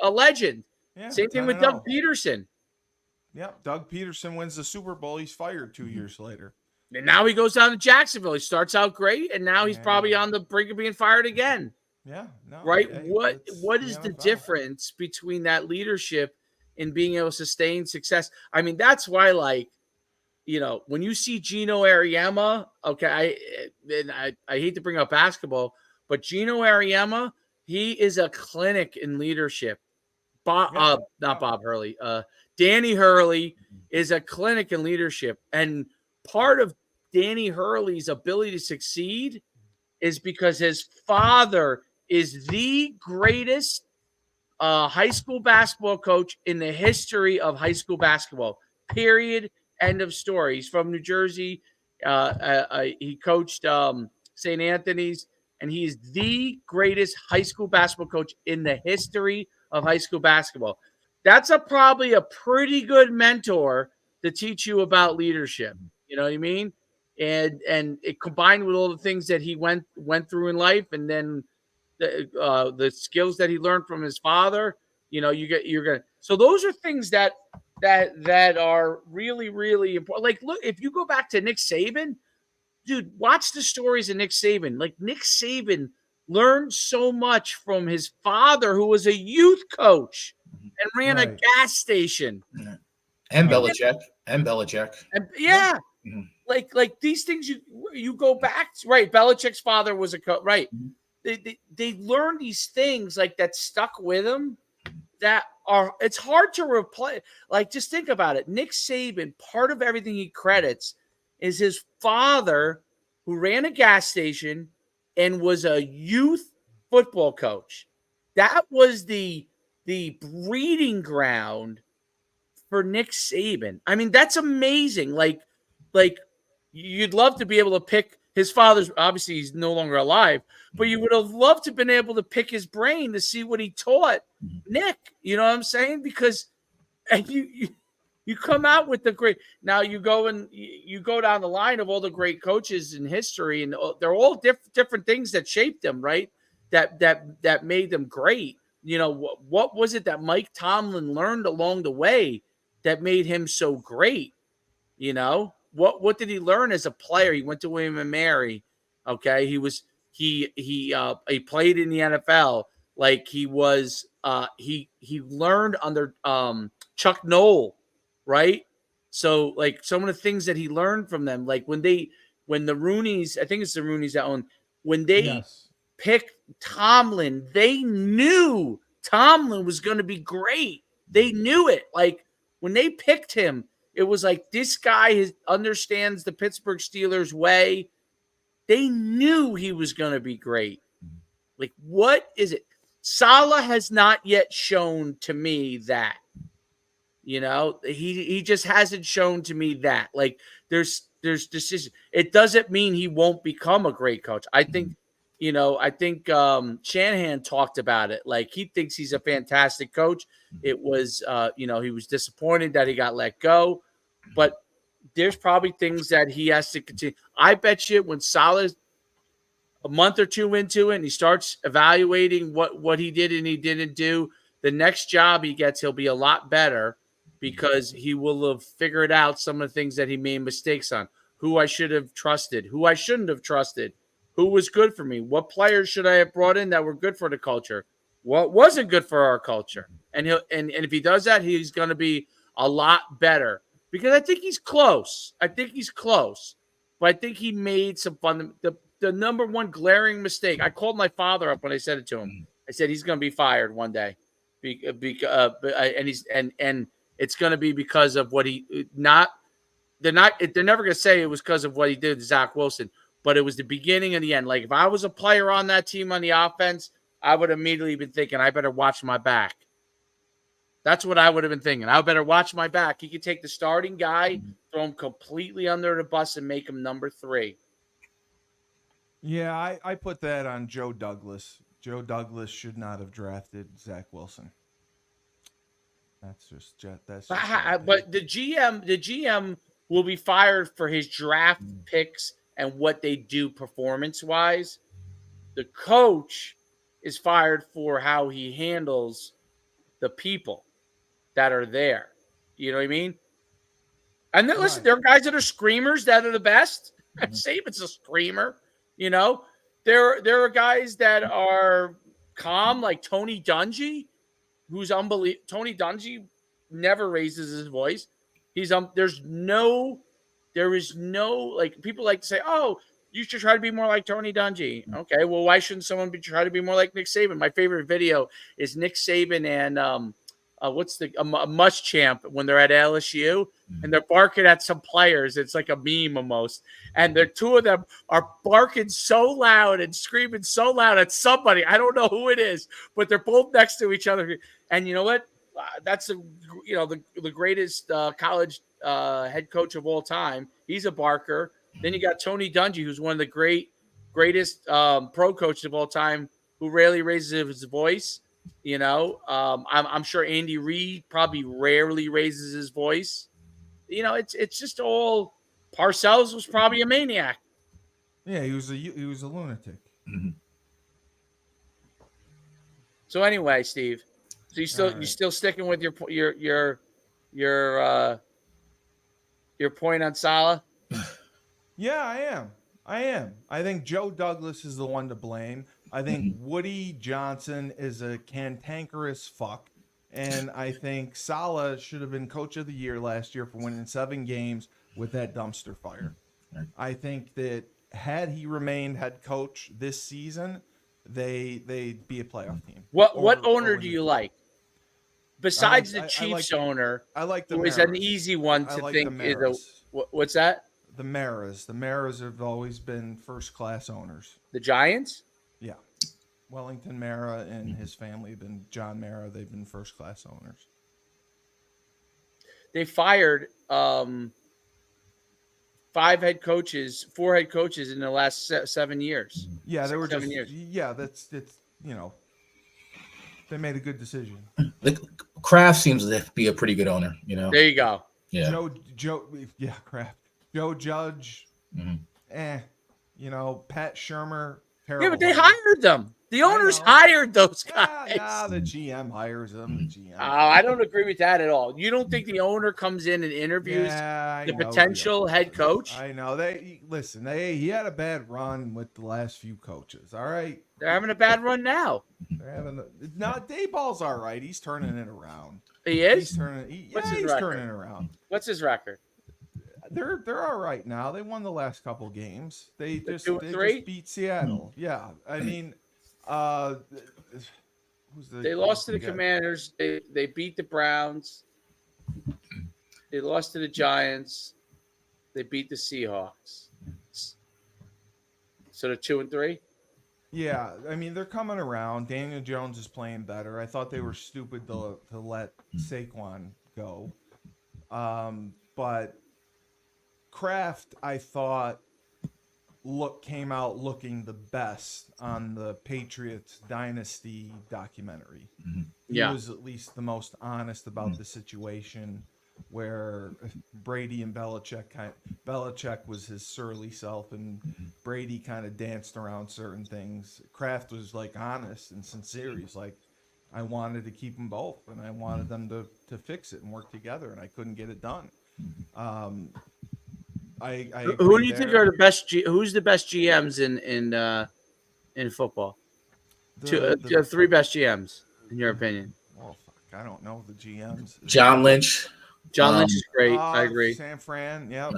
a legend. Yeah, same thing with Doug Peterson. Yeah, Doug Peterson wins the Super Bowl. He's fired 2 years later. And now he goes down to Jacksonville. He starts out great, and now he's probably on the brink of being fired again. Yeah. No, right? What is the difference between that leadership and being able to sustain success? I mean, that's why, like, when you see Gino Auriemma, okay, I hate to bring up basketball, but Gino Auriemma, he is a clinic in leadership. Not Bob Hurley. Danny Hurley is a clinic in leadership. And part of Danny Hurley's ability to succeed is because his father is the greatest high school basketball coach in the history of high school basketball. Period. End of story. He's from New Jersey. He coached St. Anthony's, and he's the greatest high school basketball coach in the history of high school basketball. That's probably a pretty good mentor to teach you about leadership. You know what I mean? And it combined with all the things that he went through in life, and then the skills that he learned from his father. You're gonna. So those are things that are really, really important. Like, look, if you go back to Nick Saban, dude, watch the stories of Nick Saban. Like, Nick Saban learned so much from his father, who was a youth coach and ran a gas station. And Belichick. And yeah. Mm-hmm. Like these things, you go back, right? Belichick's father was a coach, right? Mm-hmm. They learned these things like that stuck with them that it's hard to replace. Like, just think about it. Nick Saban, part of everything he credits is his father, who ran a gas station and was a youth football coach. That was the breeding ground for Nick Saban. I mean, that's amazing. Like you'd love to be able to pick his father's. Obviously, he's no longer alive, but you would have loved to have been able to pick his brain to see what he taught Nick. You know what I'm saying? Because you come out with the great. Now you go down the line of all the great coaches in history, and they're all different things that shaped them, right? That made them great. What was it that Mike Tomlin learned along the way that made him so great? What did he learn as a player? He went to William and Mary. Okay, he was he played in the NFL. Like he was he learned under Chuck Noll, right? So like some of the things that he learned from them, like when the Rooneys, I think it's the Rooneys that own, when they picked Tomlin, they knew Tomlin was going to be great. They knew it. Like when they picked him, it was like, this guy understands the Pittsburgh Steelers way. They knew he was going to be great. Like, what is it? Saleh has not yet shown to me that. You know, he just hasn't shown to me that. Like, there's decision. It doesn't mean he won't become a great coach. I think, Shanahan talked about it. Like, he thinks he's a fantastic coach. It was, he was disappointed that he got let go, but there's probably things that he has to continue. I bet you when Saleh's a month or two into it and he starts evaluating what he did and he didn't do, the next job he gets, he'll be a lot better because he will have figured out some of the things that he made mistakes on. Who I should have trusted, who I shouldn't have trusted, who was good for me, what players should I have brought in that were good for the culture, what wasn't good for our culture. And if he does that, he's going to be a lot better because I think he's close. But I think he made some fun. The number one glaring mistake. I called my father up when I said it to him. I said he's going to be fired one day, and it's going to be because of what he not. They're never going to say it was because of what he did to Zach Wilson, but it was the beginning and the end. Like if I was a player on that team on the offense, I would immediately been thinking I better watch my back. That's what I would have been thinking. I better watch my back. He could take the starting guy, throw him completely under the bus, and make him number 3. Yeah, I put that on Joe Douglas. Joe Douglas should not have drafted Zach Wilson. That's just but the GM will be fired for his draft picks and what they do performance-wise. The coach is fired for how he handles the people that are there. You know what I mean? And then, listen, there are guys that are screamers that are the best. Saban's a screamer. You know, there are guys that are calm, like Tony Dungy, who's unbelievable. Tony Dungy never raises his voice. There is no like people like to say, oh, you should try to be more like Tony Dungy. Okay, well, why shouldn't someone try to be more like Nick Saban? My favorite video is Nick Saban and Muschamp when they're at LSU and they're barking at some players. It's like a meme almost. And the two of them are barking so loud and screaming so loud at somebody. I don't know who it is, but they're both next to each other. And you know what? That's the greatest college head coach of all time. He's a barker. Then you got Tony Dungy, who's one of the greatest pro coaches of all time, who rarely raises his voice. You know, I'm sure Andy Reid probably rarely raises his voice. You know, it's just all. Parcells was probably a maniac. Yeah, he was a lunatic. Mm-hmm. So anyway, Steve, so you still sticking with your point on Saleh? Yeah, I am. I think Joe Douglas is the one to blame. I think Woody Johnson is a cantankerous fuck. And I think Saleh should have been coach of the year last year for winning 7 games with that dumpster fire. I think that had he remained head coach this season, they'd be a playoff team. What owner do you like? Besides the Chiefs owner, I like the who is an easy one to think is what's that? The Maras. The Maras have always been first-class owners. The Giants? Yeah. Wellington Mara and his family have been John Mara. They've been first-class owners. They fired 4 head coaches in the last 7 years. Yeah, they were 7 years. Yeah, it's they made a good decision. Kraft seems to be a pretty good owner. You know. There you go. Yeah. Kraft. Joe Judge. You know, Pat Shermer. Yeah, but they hired them. The owners hired those guys. Yeah, the GM hires them. The GM. I don't agree with that at all. You don't think the owner comes in and interviews the potential head coach? I know. He had a bad run with the last few coaches. All right. They're having a bad run now. Dayball's all right. He's turning it around. He is? He's turning it around. What's his record? They're all right now. They won the last couple games. They just beat Seattle. Yeah. I mean, they lost to the Commanders. They beat the Browns. They lost to the Giants. They beat the Seahawks. So they're 2-3. Yeah, I mean they're coming around. Daniel Jones is playing better. I thought they were stupid to let Saquon go, but Kraft I thought came out looking the best on the Patriots Dynasty documentary. He was at least the most honest about the situation, where Brady and Belichick was his surly self, and Brady kind of danced around certain things. Kraft was like honest and sincere. He's like, I wanted to keep them both, and I wanted them to fix it and work together, and I couldn't get it done. Who do you think are the best? Who's the best GMs in football? The three best GMs in your opinion? Well, I don't know the GMs. John Lynch. John Lynch is great. I agree. San Fran. Yep.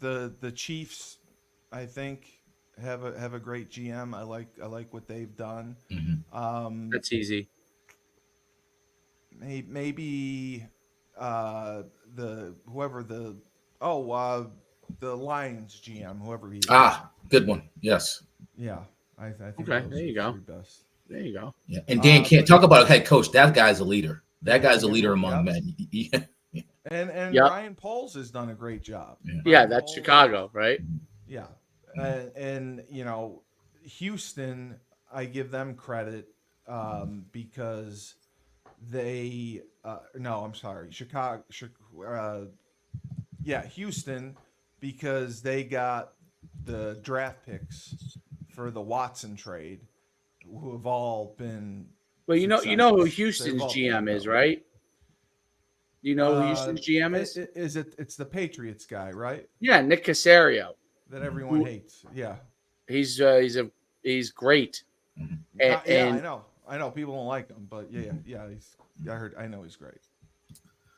The Chiefs, I think, have a great GM. I like what they've done. That's easy. Maybe the Lions GM, whoever he is. Good one. Yes. Yeah, I think. Okay, there you go. Best. There you go. Yeah, and Dan can't talk about a head coach. That guy's a leader. That guy's a leader among men. And Ryan Poles has done a great job. Yeah, that's Chicago, right? Yeah, and Houston, I give them credit because they. No, I'm sorry, Chicago. Houston, because they got the draft picks for the Watson trade, who have all been. Well, you know who Houston's GM is, right? You know who Houston's GM is? It's the Patriots guy, right? Yeah, Nick Caserio. That everyone hates. Yeah. He's great. I know people don't like him, but yeah. I know he's great.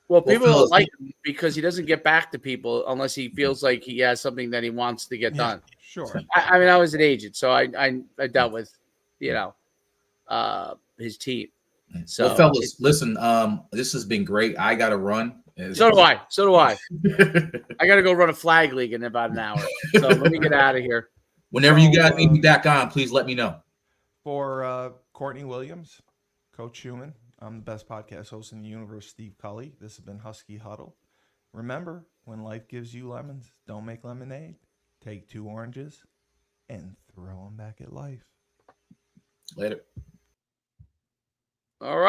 Well, people don't like him because he doesn't get back to people unless he feels like he has something that he wants to get done. Sure. I mean, I was an agent, so I dealt with, his team. So, well, fellas, listen, this has been great. I got to run. So do I. I got to go run a flag league in about an hour. So let me get out of here. Whenever you guys need me back on, please let me know. For Courtney Williams, Coach Schuman, I'm the best podcast host in the universe, Steve Cully. This has been Husky Huddle. Remember, when life gives you lemons, don't make lemonade. Take 2 oranges and throw them back at life. Later. All right.